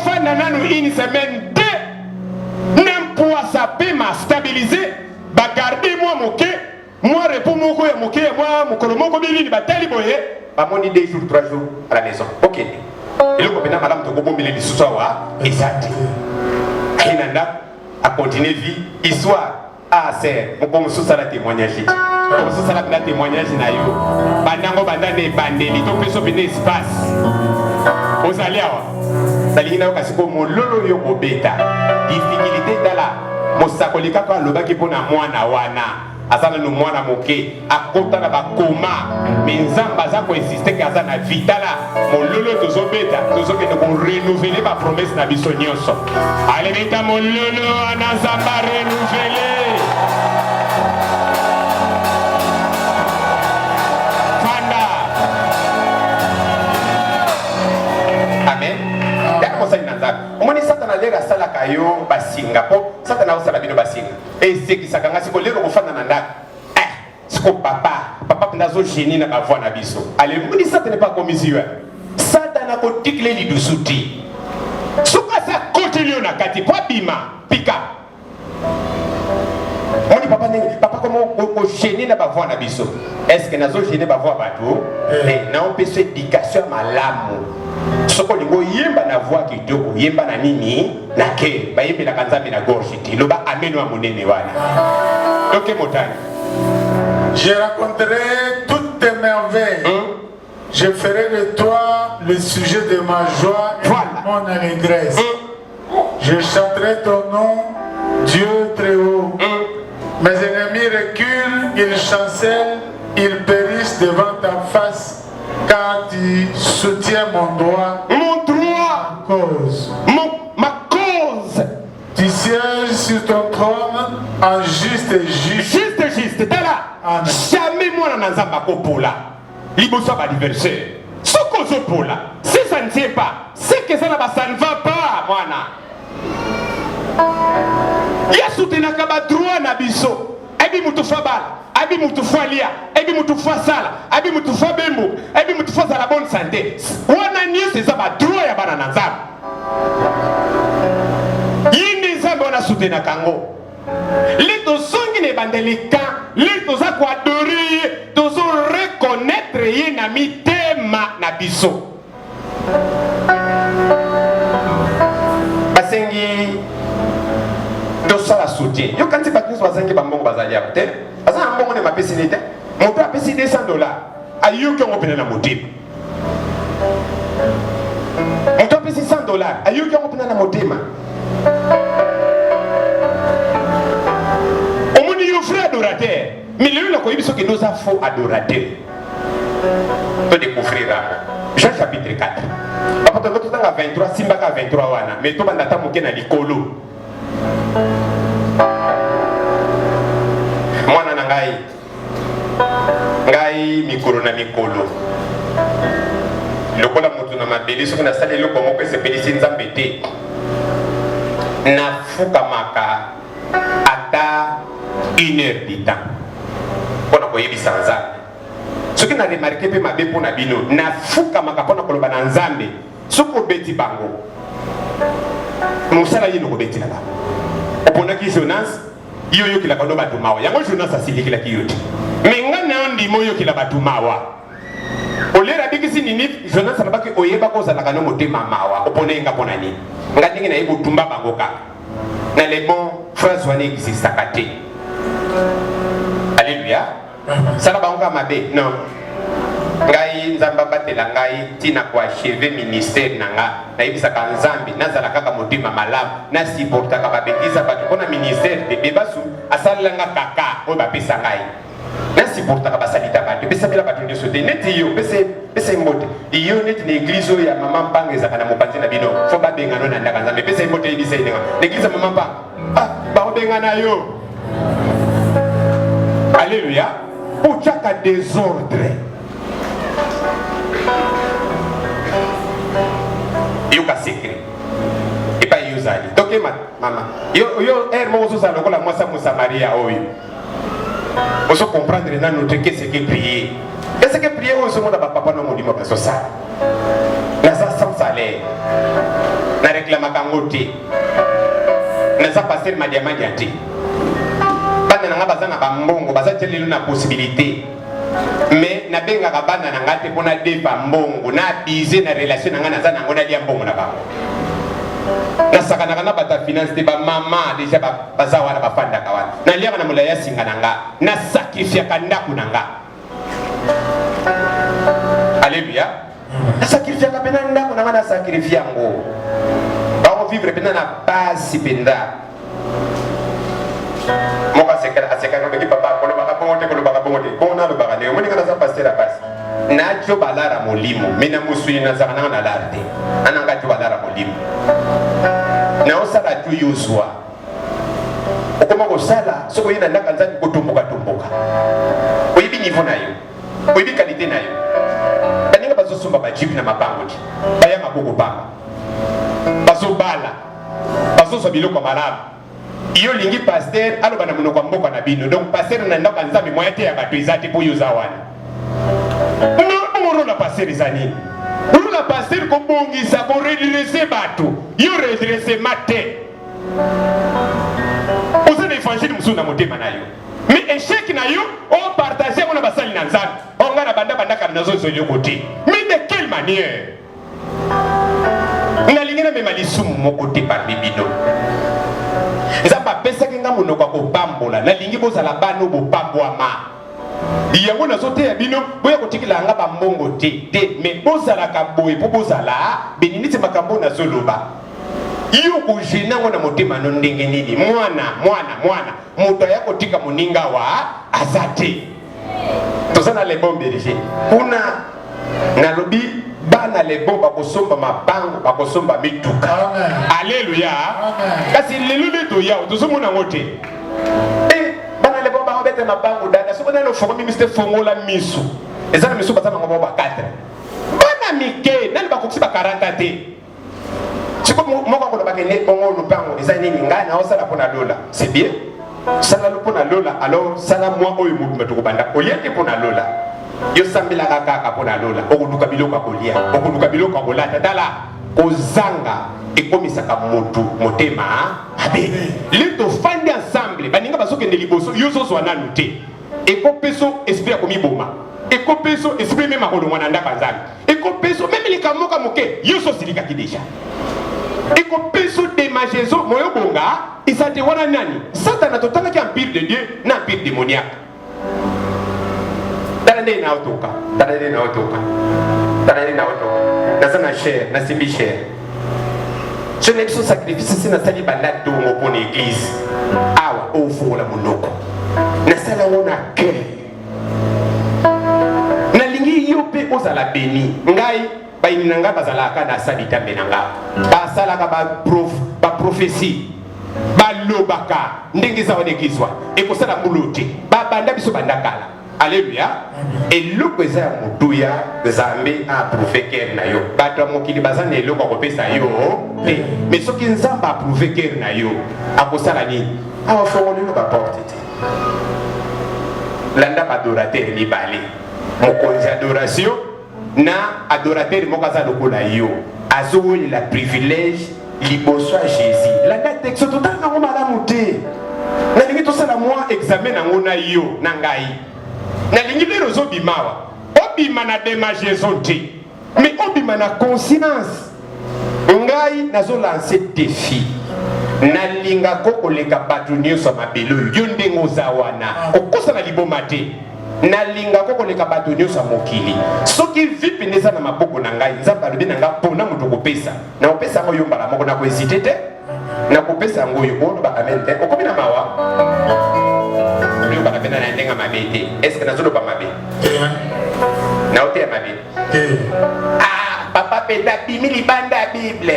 une semaine, deux, n'importe ça peut m'a stabilisé, bah garder moi moqué, moi réponds mon moqué, moi mon colomo comme il va tellement boyer, bah mon idée 2 jours 3 jours à la maison. Ok. Et le copain madame Togo bon il dit sous ça et ça. Inanda à continuer vie histoire ah c'est mon sous ça la témoignage comme ça la témoignage na yo bandango bandane bandeli to peso bene espace ozalia salingina kasi ko mololo yo kobeta difficulté dala mosakolika ko lobaki pona mwana wana azana no mwana moke akota na bakoma menzamba za ko insister ka za na vitala mololo tozobeta tozokende ko renouveler ba promesse na biso nyonso ale beta mololo anazamba renouveler fanda amen dako sa inanza omoni satana lera sala kayo basinga po satana osala bino basinga esekisaka nga siko lero kofanda na ndako siko papa pendazo génie na bavoi na biso ale moni satana pas komisiwa satana kotikle lidusuti suka sa kotelio na kati po bima pika moni papa comment ko génie na bavoi na biso est-ce que nazo génie bavoi bato na on peut se éducation malamu soko lingo longo yemba na voix kitoko yemba na nini na ke ba yemba la kanzambe na gorge ti loba ameno wa monene wana toke motani. Je raconterai toutes tes merveilles. Je ferai de toi le sujet de ma joie et de mon allégresse. Je chanterai ton nom, Dieu très haut. Mes ennemis reculent, ils chancellent, ils périssent devant ta face, car tu soutiens mon droit. Mon droit. Ma cause. Ma cause. Tu sièges sur ton trône en juste et juste. Juste. T'es là. Jamais moi n'en a pas pour là. Libosa va diverser. Ce qu'on se pour là, si ça ne tient pas, c'est que ça ne va pas, moi. Il y a soutenu un droit na biso. Ebi mutu fa bala, ebi mutu fa lia, ebi mutu fa sala, ebi mutu fa bembo, ebi mutu fa la bonne santé. Wana ni c'est ça ba droit ya bana nzam. Yini nzambe wana soutenu kango. Les deux songi ne bandelika, les deux a quoi adorer, deux reconnaître yé na mitema na biso. Basengi dosa la soutien. Yo quand tu vas basengi bambongo bazali apte, asa mbongo ne mapesi nite. Mon père pesi $200. Ayo ki on pena na motima. Mon père pesi $100. Ayo ki on pena na motima. Frère adorateur, mais le ko yibiso que nous a faux adorateur. To découvrira. Jean chapitre 4. Papa to tanga 23 simbaka 23 wana, mais to banda ta moke na likolo. Mwana na ngai mikolo na mikolo. Lokola mutu na mabeli soki na sali loko moko se pelisi nzambe te. Na fuka maka ata 1 heure de temps. Pona ko yebi sanza. Soki na remarquer pe mabe pona bino na fuka maka pona koloba na nzambe. Soko beti bango. Musala yino ko beti na ba. Opona ki Jonas yo ki la kaloba tumawa. Yango Jonas asili kila kiyoti. Menga na ndi moyo ki la batumawa. Olera bikisi nini Jonas alabaki oyeba ko za la kano motema mawa. Opona nga pona ni. Ngati ngina yebo tumba bango ka. Na les bons phrases wane qui s'akate. Alléluia. Ça va pas mabe. Non. Ngai nzamba batela ngai tina kwa cheve ministère nanga. Na ibisa ka nzambi nazala kaka motima malamu na supporta ka babetiza batu kona ministère de bebasu asalanga kaka o ba pesa ngai. Na supporta ka basalita batu pesa bila batu ndio sote neti yo pesa mbote. Iyo neti na église ya mama mpangeza kana mopanzi na bino. Fo ba bengano na ndaka nzambe pesa mbote ibisa ina. L'église mama mpanga. Ah, ba bengana yo. Alléluia. Pour chaque désordre. Yuka secret. Et pas yuzali. Donc maman. Yo hermo so sa lokola mwasa Samaria oyo. Oso comprendre na notre qu'est-ce que prier. Qu'est-ce que prier au monde ba papa no modimo peso ça. Na ça sans salaire. Na réclama kangote. Na ça passer madiama diati. Bana nga bazana ba mbongo bazateli na possibilité. Mais na benga ka bana na ngate pona deba mbongo na bize na relation nga na za na ngona lia mbongo na bango. Na sakana kana bata finance te ba mama déjà ba bazawa na bafanda kawana. Na lia na mulaya singa nanga na sacrifice kanda kunanga. Alléluia. Na sacrifice ka pena ndako nanga na sacrifice yango. Ba vivre pena na base penda. Moka sekara beki papa kolo baka bongote bona lo baka leo moni kana sa pasteur a passe na jo balara molimo mena musui na zakana na larte ananga jo balara molimo na osala tu yuswa okoma ko sala soko yina ndaka nzani ko tumbuka oyibi niveau na yo oyibi qualité na yo baninga bazo sumba ba jipi na mapango ti baya maboko panga bazo bala bazo so biloko malamu. Iyo lingi pasteur aloba na munoko mboko na bino donc pasteur na ndaka nzambe moya te ya bato ezati po yoza wana non la pasteur ezani la pasteur ko bongisa ko redresser bato yo redresser mate oza na évangile musu na motema na yo mais échec na yo on partager on a basali na nzambe on ngana banda ka na zo zo yo côté mais de quelle manière même malisumu moko te parmi bino. Nzamba pesa kenga monoko ko pambola na lingi bozala bano bo pambwama. Yango na sote ya bino boya kotikila nga ba mbongo te mais bozala ka boye po bozala beniniti makambo na zoloba. Iyo ko jena ngona motema no ndenge nini mwana moto ya kotika moninga wa azate. Tozana le bon berger. Kuna na lobi bana le bon bakosomba mabango bakosomba mituka. Alléluia. Kasi lelo leto ya tozomona ngote. Bana le bon bakobeta mabango dada soko na lo fongo mi miste fongo la misu. Ezana misu batama ngoba ba 4. Bana mike nani bakoksi ba 40 te. Siko moko ko bakene bongo lupango ezani nini ngana osala pona lola. C'est bien. Sala pona lola alors sala moi oyo mobima to kobanda oliente pona lola. Yo sambela kaka pona lola okunuka biloko akolia okunuka biloko akolata dala kozanga ekomisaka motu motema abe lito fandi ensemble baninga bazokende liboso yo zozwa nanu te ekopeso esprit akomiboma ekopeso esprit même akolongwa na ndaka nzambe ekopeso même likamoka moke yo sosilika kidesha ekopeso démagezo moyo bonga isate wana nani satana totanga ki empire de Dieu na empire démoniaque. Tanane na otoka. Nazana cher, na simbi cher. Je n'ai pas sacrifice si na sali balade dongo pour l'église. Awa au fond la monoko. Na sala wona ke. Na lingi yope ozala beni. Ngai ba inanga bazala ka na sabita benanga. Ba sala ka ba prophétie. Ba lobaka ndenge za wadekizwa. Eko sala muluti. Ba banda biso bandakala. Alléluia. Et le président Moutouya, Zambé a approuvé qu'elle n'a eu. Bato mokili bazane le ko pesa yo. Mais ce qui nous a approuvé qu'elle n'a eu. A kosa la ni. A fond le ba porte. Landa adorateur ni balé. Mokonzi adoration na adorateur mokaza lokola yo. Azo la privilège liboso à Jésus. Landa texte total na ngoma muté. Na lingi to sala moi examen na ngona yo na ngai. Na lingi lero zo bimawa obima na démageaison te mais obima na conscience ngai nazo lancer défi na linga ko koleka batu nyonso mabelo yo ndengo zawana okosa na liboma te na linga ko koleka batu nyonso mokili soki vipi neza na maboko na ngai nzamba lobi na nga pona muto kopesa na opesa ngo yo mbala moko na ko hésiter te na kopesa ngo yo ba amen te okomina mawa. Est-ce que nous avons pas ma vie? Non, tu es ma vie. Ah, papa péta bimili banda Bible.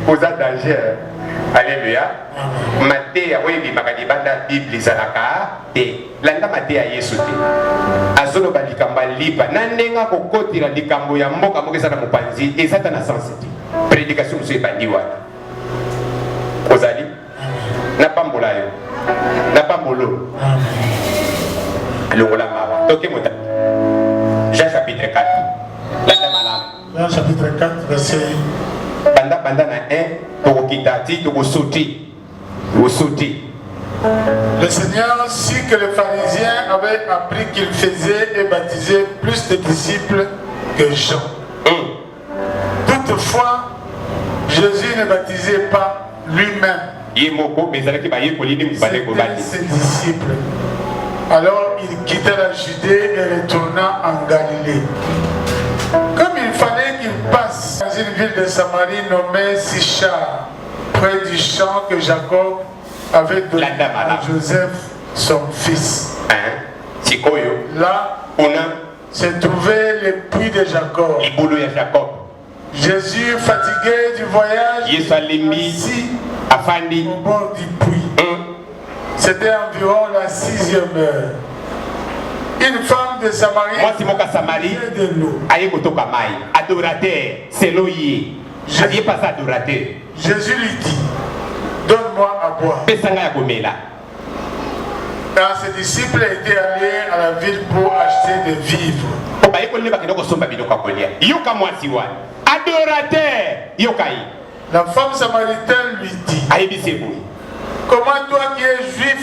Vous êtes danger. Alléluia. Matéa, oui, bimagadi banda Bible zalaka. Et landa matéa Yesu te. Azono balikamba lipa. Nandenga kokoti la likambo ya mboka moke sana mupanzi. Et ça na sens. Prédication monsieur bandiwa. Ozali. Na pambola yo. Na pambolo. Longola mawa. Toke mota. Jean chapitre 4. Landa malam. Jean chapitre 4 verset. Banda na 1 tokokita ti tokosoti. Osoti. Le Seigneur sut que les pharisiens avaient appris qu'il faisait et baptisait plus de disciples que Jean. Toutefois, Jésus ne baptisait pas lui-même. C'était ses disciples. Alors il quitta la Judée et retourna en Galilée. Comme il fallait qu'il passe dans une ville de Samarie nommée Sichar, près du champ que Jacob avait donné à Joseph, son fils. Là, se trouvait le puits de Jacob. Jésus, fatigué du voyage, assis au bord du puits. C'était environ la 6e heure. Une femme de Samarie de l'eau. Jésus lui dit, donne-moi à boire. Car ses disciples étaient allés à la ville pour acheter des vivres. La femme samaritaine lui dit, comment toi qui es juif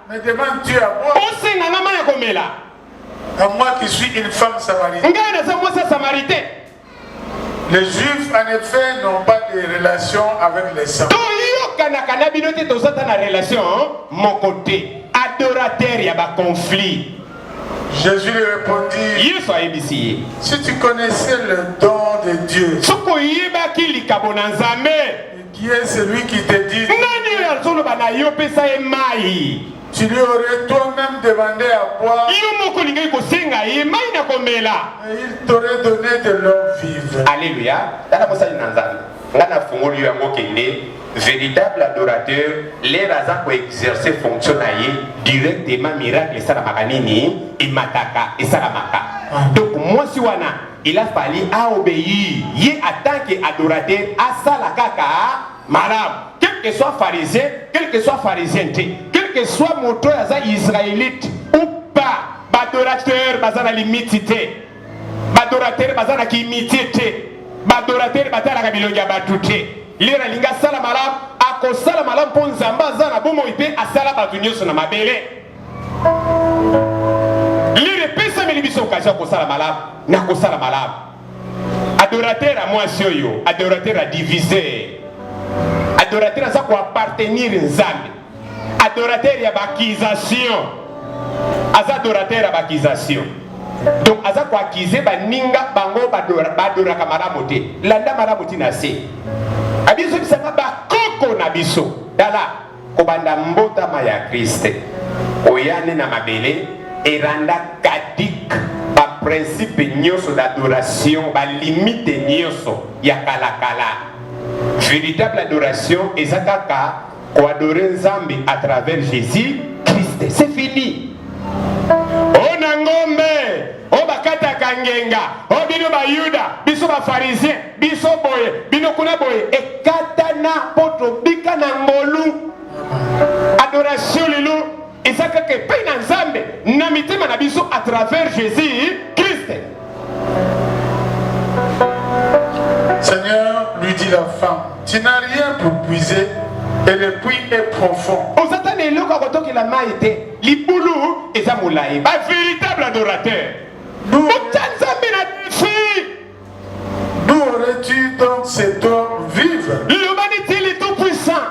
me demandes-tu à boire? À moi qui suis une femme samaritaine. Les Juifs, en effet, n'ont pas de relation avec les saints. Mon côté, adorateur, il y a un conflit. Jésus lui répondit, si tu connaissais le don de Dieu, qui est celui qui te dit, tu lui aurais toi-même demandé à boire et il t'aurait donné de l'eau vive. Alléluia. Véritable adorateur, les raisons pour exercer fonction directement miracle et salamanini et mataka et salamaka. Donc moi si wana il a fallu à obéir, y en tant qu'adorateur à salakaka madame, quel que soit pharisien, quel que soit pharisien, quel que soit moto israélite ou pas, adorateur bazana limitité, adorateur bazana qui imité, adorateur bazana kabilonga batute. Lira linga sala malam ako sala malam pon zamba zana bomo ipe asala batunyo sona mabele. Lire pesa melibiso occasion ko sala malam na ko sala malam. Adorateur à moi sioyo, adorateur à diviser. Adorateur à ça ko appartenir nzambe. Adorateur ya bakisation. Asa adorateur à bakisation. Donc aza ko accuser ba ninga bango badora kamaramote. Landa maramote na se. Abiso bisanga ba koko na biso dala kobanda mbota maya Kriste oyane na mabele eranda kadik ba principe nyoso d'adoration ba limite nyoso ya kala véritable adoration ezakaka ko adorer Nzambe à travers Jésus Christ. C'est fini. Ona ngombe o bakata kangenga o bino ba Yuda biso ba pharisien biso boye bino kuna boye e katana poto bika na ngolu adoration lelo ezaka ke pe na Nzambe na mitema na biso à travers Jésus Christ. Seigneur, lui dit la femme, tu n'as rien pour puiser et le puits est profond. Un véritable adorateur. D'où aurais-tu donc cette eau vive? L'humanité est tout puissant.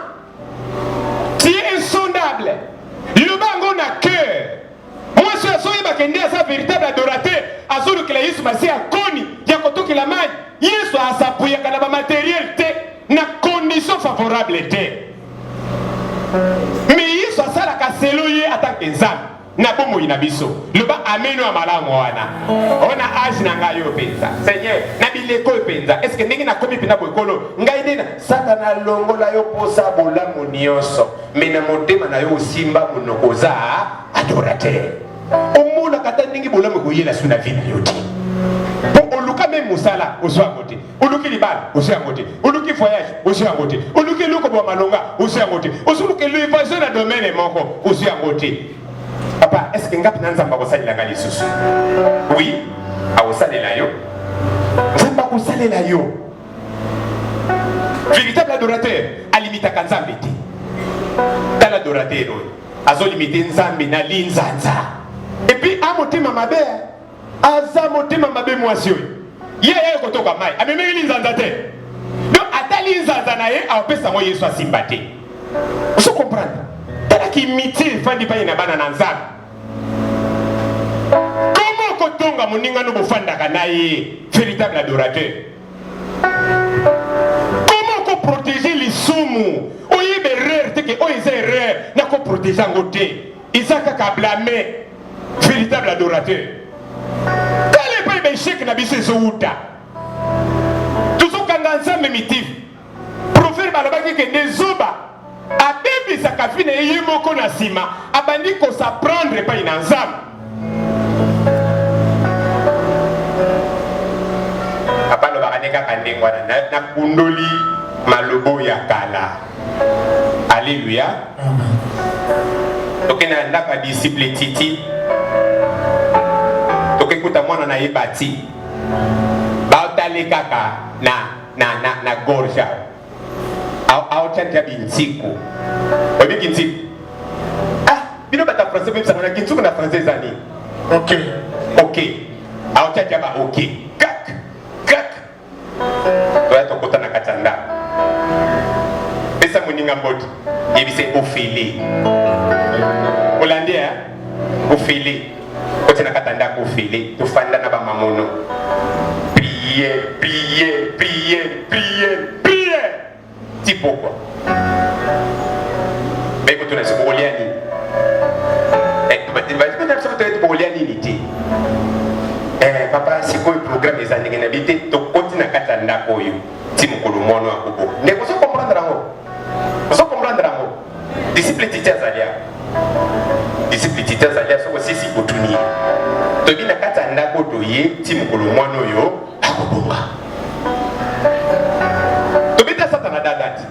Tu es insondable. L'humanité n'a cœur. Moi, je suis un véritable adorateur. Azulu que la Yesu masi akoni ya kotoki la maji. Yesu asapuya kana ba matériel te na condition favorable te. Mais Yesu asala ka seloye atanke nzambe. Na bomo ina biso. Loba ameno amalamu wana. Ona age na ngayo penza. Seigneur, na bileko penza. Est-ce que ndenge na komi pina bokolo? Ngai dena satana longola yo posa bolamu nyonso. Mais na motema na yo simba munokoza adorateur. Omola kata ndenge bolamu koyela suna vina yoti. Bon oluka même musala ozo ngote. Oluki libala ozo ngote. Oluki voyage ozo ngote. Oluki loko bo malonga ozo ngote. Oluki l'évasion na domaine moko ozo ngote. Papa, est-ce que ngapi nanza mbako sali la gali susu? Oui, a osale la yo. Zamba ko sale la yo. Véritable adorateur, a limita kanzambe ti. Dans l'adorateur, azo limiter nzambe na linzanza. Et puis a motema mabe, aza motema mabe mwasi oyo. Ye ye kotoka mai, a meme linzanza te. Donc ata linzanza na ye a pesa mo Yesu asimba te. Vous comprenez? Qui imite fandi pa ina bana na nzambe. Comment kotonga moninga no bofanda kanaye véritable adorateur? Comment ko protéger les sumu? Oye berrer te ke oye erreur na ko protéger ngote. Isaka ka blâmer véritable adorateur. Kale pa be chèque na biso souta. Tout ce kanga nzambe mitif. Prophète balabaki ke dezoba abebi sakafine yemoko na sima abandi ko s'apprendre pa ina nzambe. Apalo bakaneka kandengwa na kundoli malobo ya kala. Alléluia. Tokena ndaka disciple titi. Tokekuta mwana na yebati. Bautale kaka na gorja. Aotanta bintiku. Obi kintiku. Ah, bino bata français même ça na kintiku na français zani. OK. OK. Aotanta ba OK. Kak. moninga mboti yebise Ophélie Olandia Ophélie otina katanda ko Ophélie to fanda na ba mamono prier ti pourquoi mais ko tuna se boliani papa siko programme les années n'habité to continue katanda ko yo ti mukulu mono akoko ne ko so comprendre ngo discipline tita zalia so ko sisi botuni to bina katanda ko to ye ti mukulu mono yo akobonga to bita satana dadati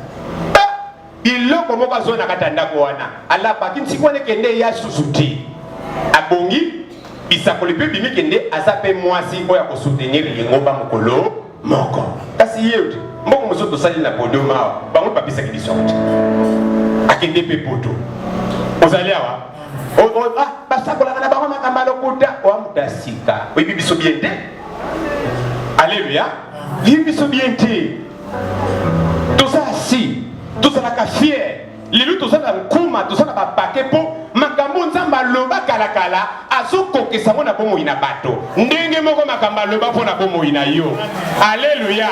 iloko moko zona katanda ko wana ala pakin sikwane kende ya susuti abongi bisakoli pe bimi kende asape mwasi oya ko soutenir lingoba mukolo moko kasi yeuti mboko musoto sali na bodo mawa bango papisa kibisonti akende pe poto ozaliawa basakola na bango makamba lokuta wa mutasika oyibi biso biente alléluia yibi biso biente tout ça la fier lelu tout ça na kuma tout ça na bapake po makambo nzamba loba kala azokokesa mona bomo ina bato ndenge moko makambo loba pona bomo ina yo alléluia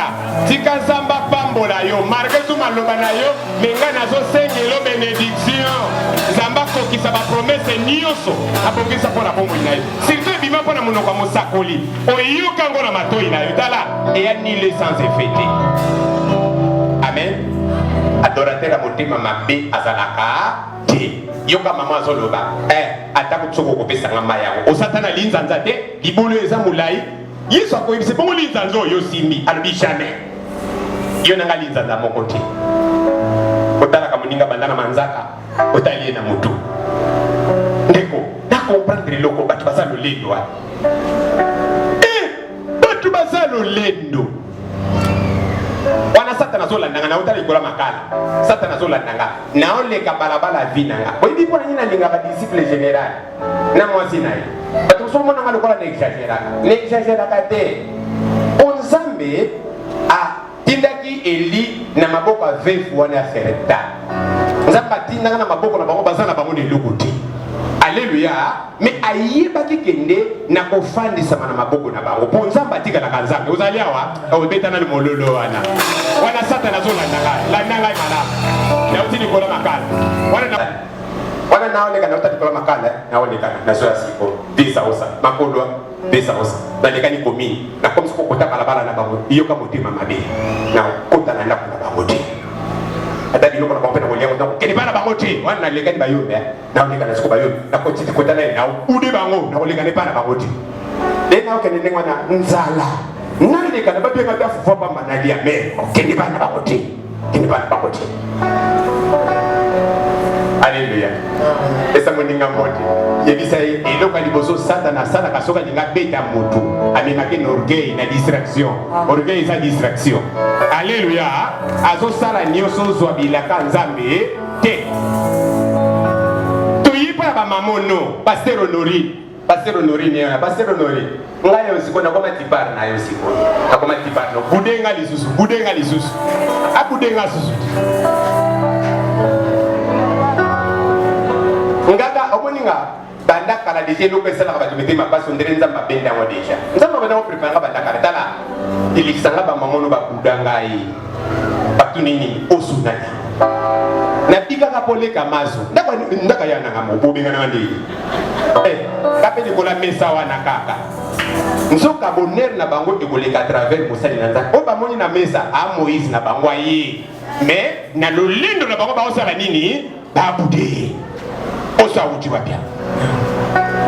tika nzamba pambola yo marke tu maloba na yo menga nazo sengelo bénédiction nzamba kokisa ba promesse nyoso abongisa pona bomo ina yo surtout bima pona monoko mosakoli oyo kango na mato ina yo tala et annulé sans effet amen adorateur a motema mabe azalaka te yoka mama azoloba atako tsoko kopesa ngama yango osatana linzanza te libolo eza mulai yesu akoyebise bongo linzanza oyo simbi alobi jamais yo nanga linzanza moko te otalaka moninga bandana manzaka otalie na mutu ndeko na comprendre loko bato baza lolendo wana bato baza lolendo wana satana zolandanga na otali kola makala satana zolandanga na oleka balabala vinanga oyibi pona nyina lingaka disciple général na mwasi naye bato so mona ngalo kola n'exagéraka te onzambe a tindaki Eli na maboko a vefu wana Serepta nzamba tindanga na maboko na bango bazana bango ne lokote alléluia mais ayebaki kende na kofandisa na maboko na bango po nzamba tika na kanzambe ozali awa obetana le mololo wana satana zolandanga landanga imala na utini kola makala wana na oleka na utati kola makala na oleka na soya siko bisa osa makolwa bisa osa na lekani komi na komisi ko kota balabala na bango iyoka motima mabe na kota na ndako na bango te ata biloko na bango na kolia donc kene bana bango te wana na lekani bayombe na oleka na siko bayombe na kotiti kota na na ude bango na oleka ne bana bango te de na okene ndengwa na nzala naleka na babenga ta fufa pamba na lia mais kene bana bango te alléluia esa moninga moti yebisa eloko liboso satana sala kasoka linga beta moto amemaki na orgueil na distraction orgueil eza distraction alléluia azosala nyonso zwa bilaka nzambe te toyipa ya bamamono Pasteur Honorine ngai yo siko nakoma tipar na yo siko nakoma tipar no budenga lisusu abudenga susu ngaka omoninga banda kala deje loko esala ka bato metema paso ndere nzamba benda ngo deja nzamba banda ko prepare banda kala tala ilikisanga ba mamono ba budanga yi batu nini osunani na bika ka poleka mazo ndaka yana ngamo bobenga na ndi kapeli kola mesa wana kaka nzoka bonheur na bango ekoleka à travers mosali na nzaka o bamoni na mesa a Moïse na bango ye mais na lolendo na bango baosala nini babude osa uti wapia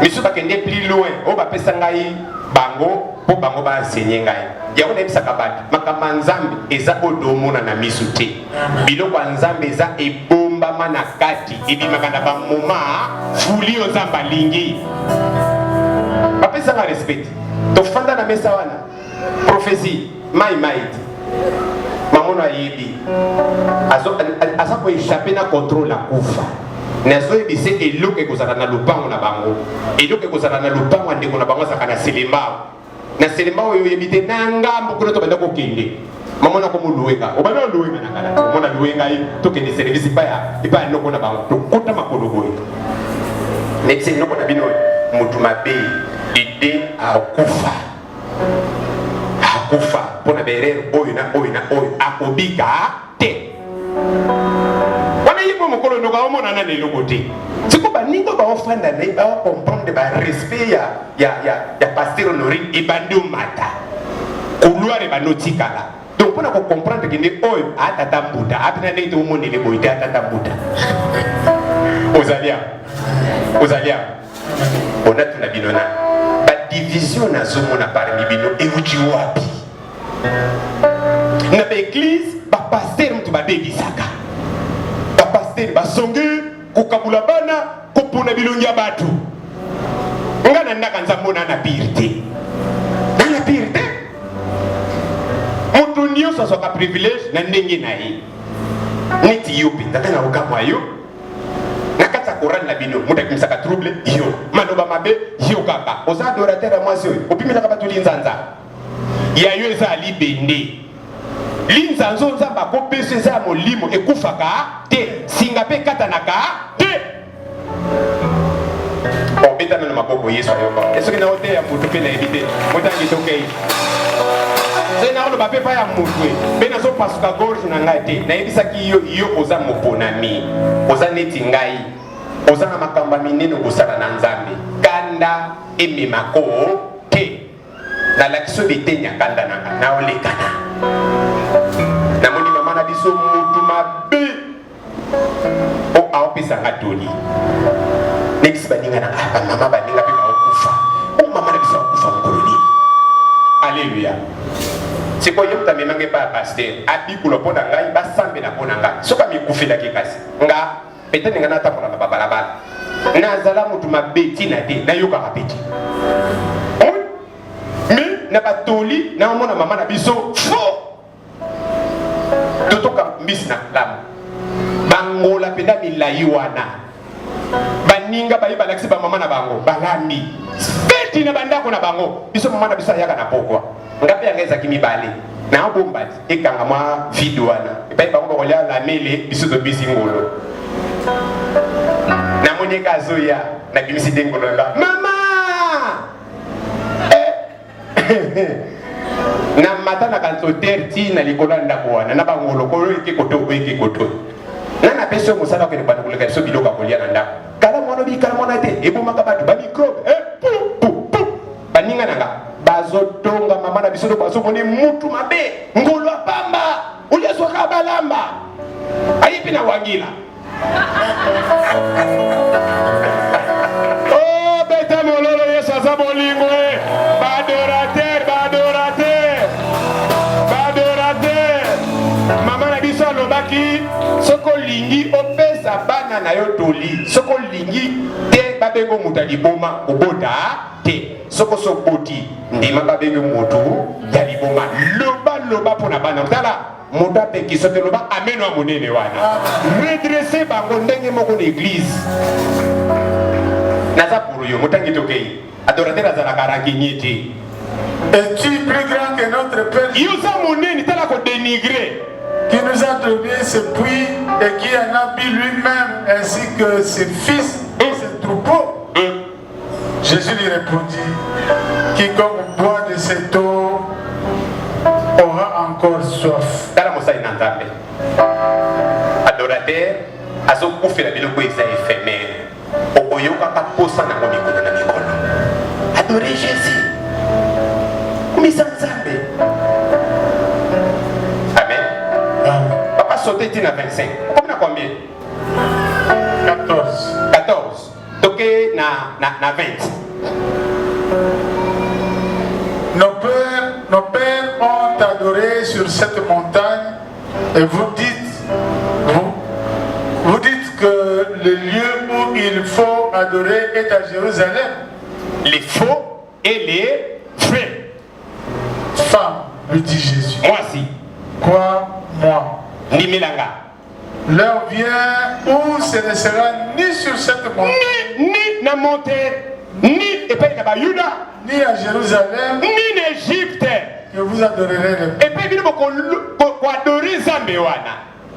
misu bakende plus loin o bapesa ngai bango po bango ba enseigner ngai yango na bisaka bato makamba nzambe eza odomona na misu te biloko nzambe eza ebombama na kati ebimaka na bamoma fuli ozamba lingi bapesa nga respect tofanda na mesa wana prophétie mai mamono ayebi aza koéchappe na contrôle akufa nazoyebise eloko ekozala na lopango na bango eloko ekozala na lopango ya ndeko na bango azalaka na selembao oyo oyebi te na ngambo kuna tobanda kokende maman na komo louenga o bana louenga na kala o mona louenga yi to ke ni service pa ya noko na bango to kota makolo boy mais c'est noko na bino mutu mabe ide akufa pona berer oyo na akobika te wana yipo mokolo noko o mona na lelo kote siko baningo ba ofanda na ba comprendre ba respect ya pasteur Honorine ibandi mata couloir ba notikala donc pour nous comprendre que les oyo atata mbuta apena nete umonele boite atata mbuta ozalia on a tuna binona ba division na zomo na parmi bino evuti wapi na ba église ba pasteur mtu ba bebisaka ba pasteur ba songe kokabula bana kopona bilongia batu ngana ndaka nzambona na pirite mutu nyonso azoka privilege na ndenge na ye neti yo mpenza te na okamwa yo na kati ya korani na bino mutu akimisaka trouble yo maloba mabe yo kaka oza adorateur ya mwasi oyo opimelaka bato linzanza ya yo eza alibende linzanza oyo nzambe akopesa eza ya molimo ekufaka te singa mpe ekatanaka te obetana na maboko yesu ayoka esoki na oteya mutu mpe nayebi te motangi tokei c'est na oloba pe pa ya mutwe be nazo pasuka gorge na ngai te nayebisaki yo oza moponami oza neti ngai oza na makambo minene okosala na nzambe kanda ememako te nalakisi oyo betenya kanda nanga naolekana namoni mama na biso mutu mabe o aopesanga toli nekisi baninga na bamama baninga mpe baokufa o mama na biso akokufa mokoloni alleluya sikoyo mutamemange pa pasteur abikulo pona ngai basambela pona ngai soka mikufelaki kasi nga peut-être nga natambola na babalabala nazala mutu mabeti na te nayokaka peti mais na batoli naomona mama na biso fo totoka mbisi na lamu bangola mpenza milai wana baninga bayi balakisi bamama na bango balambi peti na bandako na bango biso mama na biso ayaka na pokwa ngape yanga ezaki mibale na abombati ekanga mwa vide wana epai bango bakolia lamele biso tobisi ngolo namoni eka azoya na bimisi te ngolo yanga mama na mata na kansotere ti na likolo ya ndako wana na bangolo kolo eke koto na napesi oyo mosala okende bana koleka biso biloko akolia na ndako kala mwana obi kala mwana te ebomaka bato bamicrobe baninga nanga bazotonga mama na biso to bazomoni mutu mabe ngolo apamba uliaswaka balamba ayipi na wangila oh beta mololo yesu aza bolingo badorateur mama na biso alobaki soko lingi opesa bana na yo toli soko lingi te babengo mutu aliboma kobota te soko sokoti ndima babengo mutu ya liboma loba mpona bana tala mutu apekisa te loba ameno ya monene wana redresse bango ndenge moko na église naza puru yo motangi tokei adorateur azalaka rankinye te Es-tu plus grand que notre Père yoza monene tala kodénigrer qui nous a donné ce puits et qui en a mis lui-même ainsi que ses fils et ses troupeaux? Jésus lui répondit, quiconque boit de cette eau aura encore soif. Tala mosali na nzambe adorateur azokufela biloko eza éphémère okoyokaka posa nango mikolo na mikolo adore Jésus kumisa nzambe. Papa sauté à 25. Combien à combien? 14. Donc na 20. Nos pères ont adoré sur cette montagne et vous dites que le lieu où il faut adorer est à Jérusalem. Les faux et les vrais. Femme, lui dit Jésus. Moi aussi. Quoi, moi? Nimelanga. L'heure vient où ce ne sera ni sur cette montagne, ni na montagne, ni epai na Bayuda, ni à Jérusalem, ni en Égypte, que vous adorerez le Et puis bino ko adorer Nzambe wana.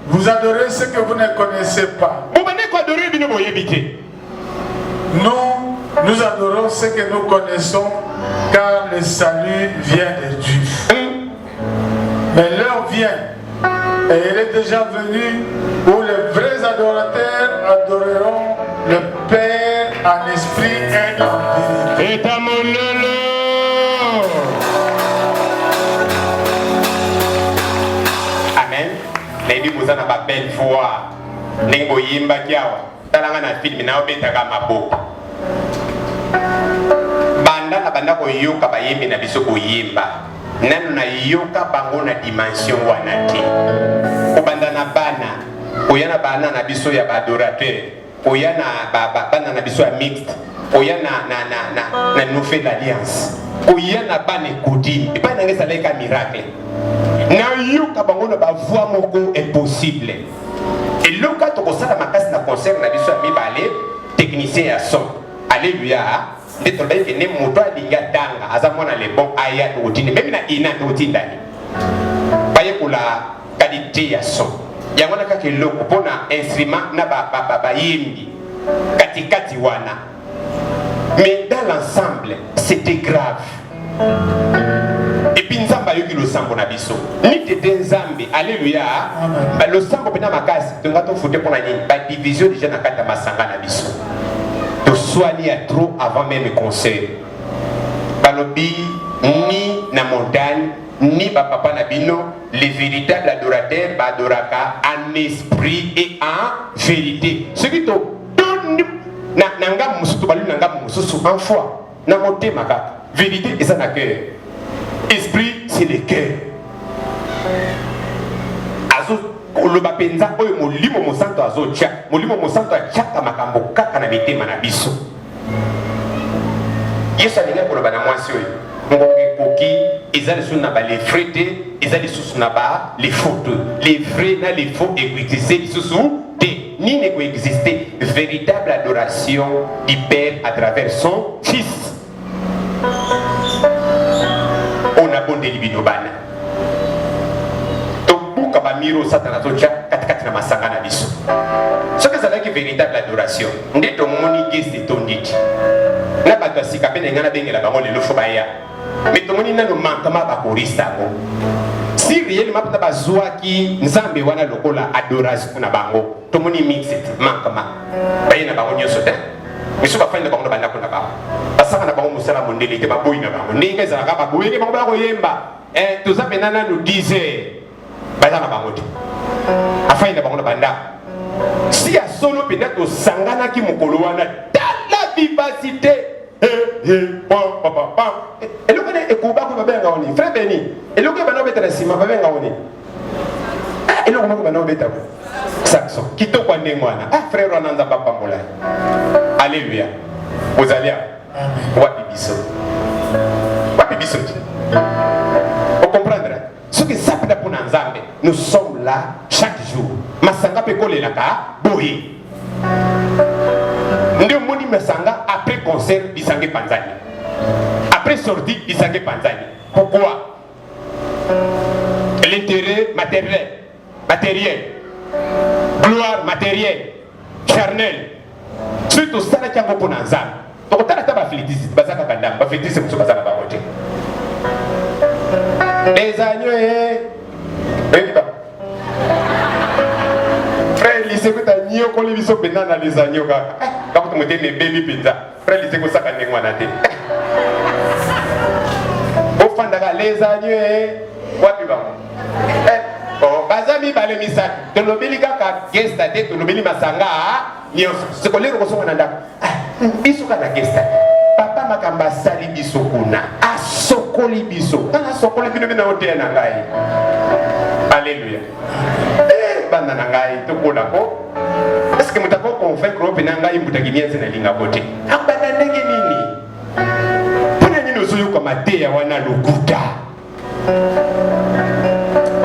Vous adorez ce que vous ne connaissez pas. Nous adorons ce que nous connaissons car le salut vient de Dieu. Mais l'heure vient et elle est déjà venue où les vrais adorateurs adoreront le Père en esprit et en vérité. Amen. Les vous en avez belle voix. Ningo yimba kiawa. Talanga na film na obetaka maboko. Banda ko yoka ba yimbi na biso ko yimba. Nanu na yoka bango na dimension wana te. Obanda na bana. Oyana bana na biso ya adorateur. Oyana bana na biso ya mixte. Oyana na nouvelle alliance. Oyana bana kodi. Et pas na ngesa leka miracle. Na yoka bango na ba voix moko impossible. Et le cas de ça, ma casse na concert na biso mi balé technicien à son. Alléluia. Des tombés qui ne moto linga danga azamona les bons aya to tini même na ina to tindani. Baye pour la qualité à son. Yangona ka ke loko pona instrument na ba yimbi. Katikati wana. Mais dans l'ensemble, c'était grave. Et puis Nzamba yoki lo sambo na biso. Ni tete Nzambe, alléluia. Ba lo sambo pena makasi, tunga to fote pona nini. Ba division déjà na kata masanga na biso. To soigner à trop avant même le concert. Balobi ni na montagne, ni ba papa na bino, les véritables adorateurs ba adoraka en esprit et en vérité. Ce qui to na nanga musutu balu nanga mususu en foi. Na monté maka. Vérité et ça na cœur. Esprit, c'est le cœur. Azo, le bapenza, oyo molimo mosanto azo tcha. Molimo mosanto tchaka makambo kaka na mete manabiso. Yesu alinga ko bana mwasi oyo. Ngonge koki, ezali sous na ba les frété, ezali sous na ba les photos. Les vrais na les faux exister sous té. Ni ne ko exister véritable adoration du Père à travers son Fils. On a bon délibino bana. Donc, pour que miro satana toja katikati na masanga na biso. Ce que ça veut dire véritable adoration. Ndeto moni geste tonditi. Na bato sika pe ngana bengela bango le lofo baya. Mais to moni nano mankama ba korista ko. Si réellement na bazwa ki Nzambe wana lokola adoration na bango. To moni mixed mankama. Baye na bango nyoso te. Miso ba fanya bango banda ko na bango. Basaka na bango musala mondeli te baboyi na bango. Ninga za ka baboyi ke bango ba ko yemba. To za penana no 10 heures. Baza na bango te. Afanya na bango na banda. Si ya solo penda to sangana ki mokolo wana dans la vivacité. Papa. Et le connaît ekoba ko babenga oni. Frère Beni. Et le ko bana betela sima babenga oni. Et le ko bana betela. Saxon. Kito kwa ndengwana. Frère Ronanda papa mola. Alléluia. Vous allez wapi biso. Wapi biso. Vous comprendrez. Ce que ça peut pour Nzambe, nous sommes là chaque jour. Masanga pe kolela ka boye. Nde moni masanga après concert bisange panzani. Après sortie bisange panzani. Pourquoi? L'intérêt matériel. Gloire matérielle. Charnel. Surtout ça qui a pour Nzambe. Donc tu as ta baflitis, bazaka kandam, baflitis c'est pour bazaka barote. Les agneaux frère lycée que ta nio ko le biso benana les agneaux ka. Quand tu me dis mes baby pizza, frère lycée ko saka ndengwa na te. Au fandaka les agneaux wapi ba. Oh, bazami bale misaki. To lobeli kaka guest ate to lobeli masanga nyonso. Sekolero ko songa nanda. Biso kana guest. Papa makamba sali biso kuna. Asokoli biso. Kana sokoli bino bina hotel na ngai. Alléluia. Banda na ngai to kona ko. Est-ce que mutako convaincre ope na ngai mutaki mienze na linga bote. Akbana ndenge nini? Pona nini ozoyo kwa matea wana lokuta.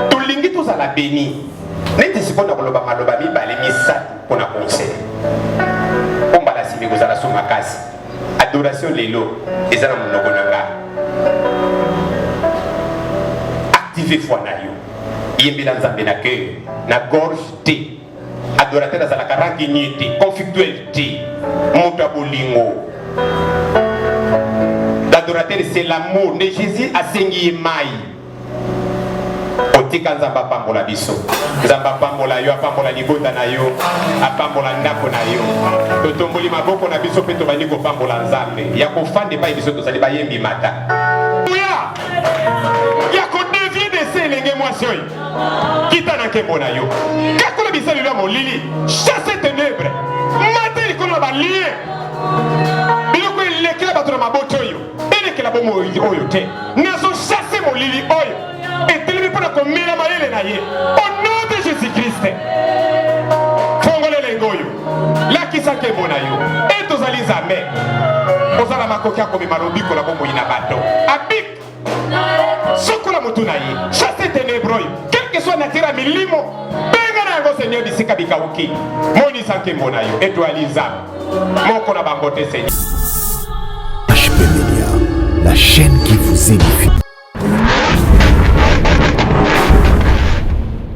Tolingi tozala béni. Neti sikona koloba maloba mibale misatu pona concert. Ombala simi kozala so makasi. Adoration lelo ezala monoko nanga. cultiver foi na yo yembela nzambe na cœur na gorge te adorateur azalaka rancunier te conflictuel te moto ya bolingo. L'adorateur c'est l'amour de Jésus asengi ye mai otika nzamba pambola biso nzamba pambola yo apambola libota na yo apambola ndako na yo totomboli maboko na biso pe tobandi kopambola nzambe ya kofanda epai biso tozali bayembi mata ya kodevie dese elenge mwasi oyo kita na nkembo na yo kakola bisalelo ya molili chasse ténèbre mata likolo na balie biloko elekela bato na mabota oyo elekela bomo oyo te nazo chasse molili oyo etelemi mpona komela mayele na ye au nom de Jésus-Christ. Fongola elengo oyo lakisa nkembo na yo e tozali nzambe ozala makoki akomema lobiko na bomoi na bato abik sokola motu na ye chasse ténèbre oyo quel que soit nature ya milimo benga na yango seigneur bisika bikauki monisa nkembo na yo etwali nzambe moko na bango te seigneur. HP Media, la chaîne qui vous édifie.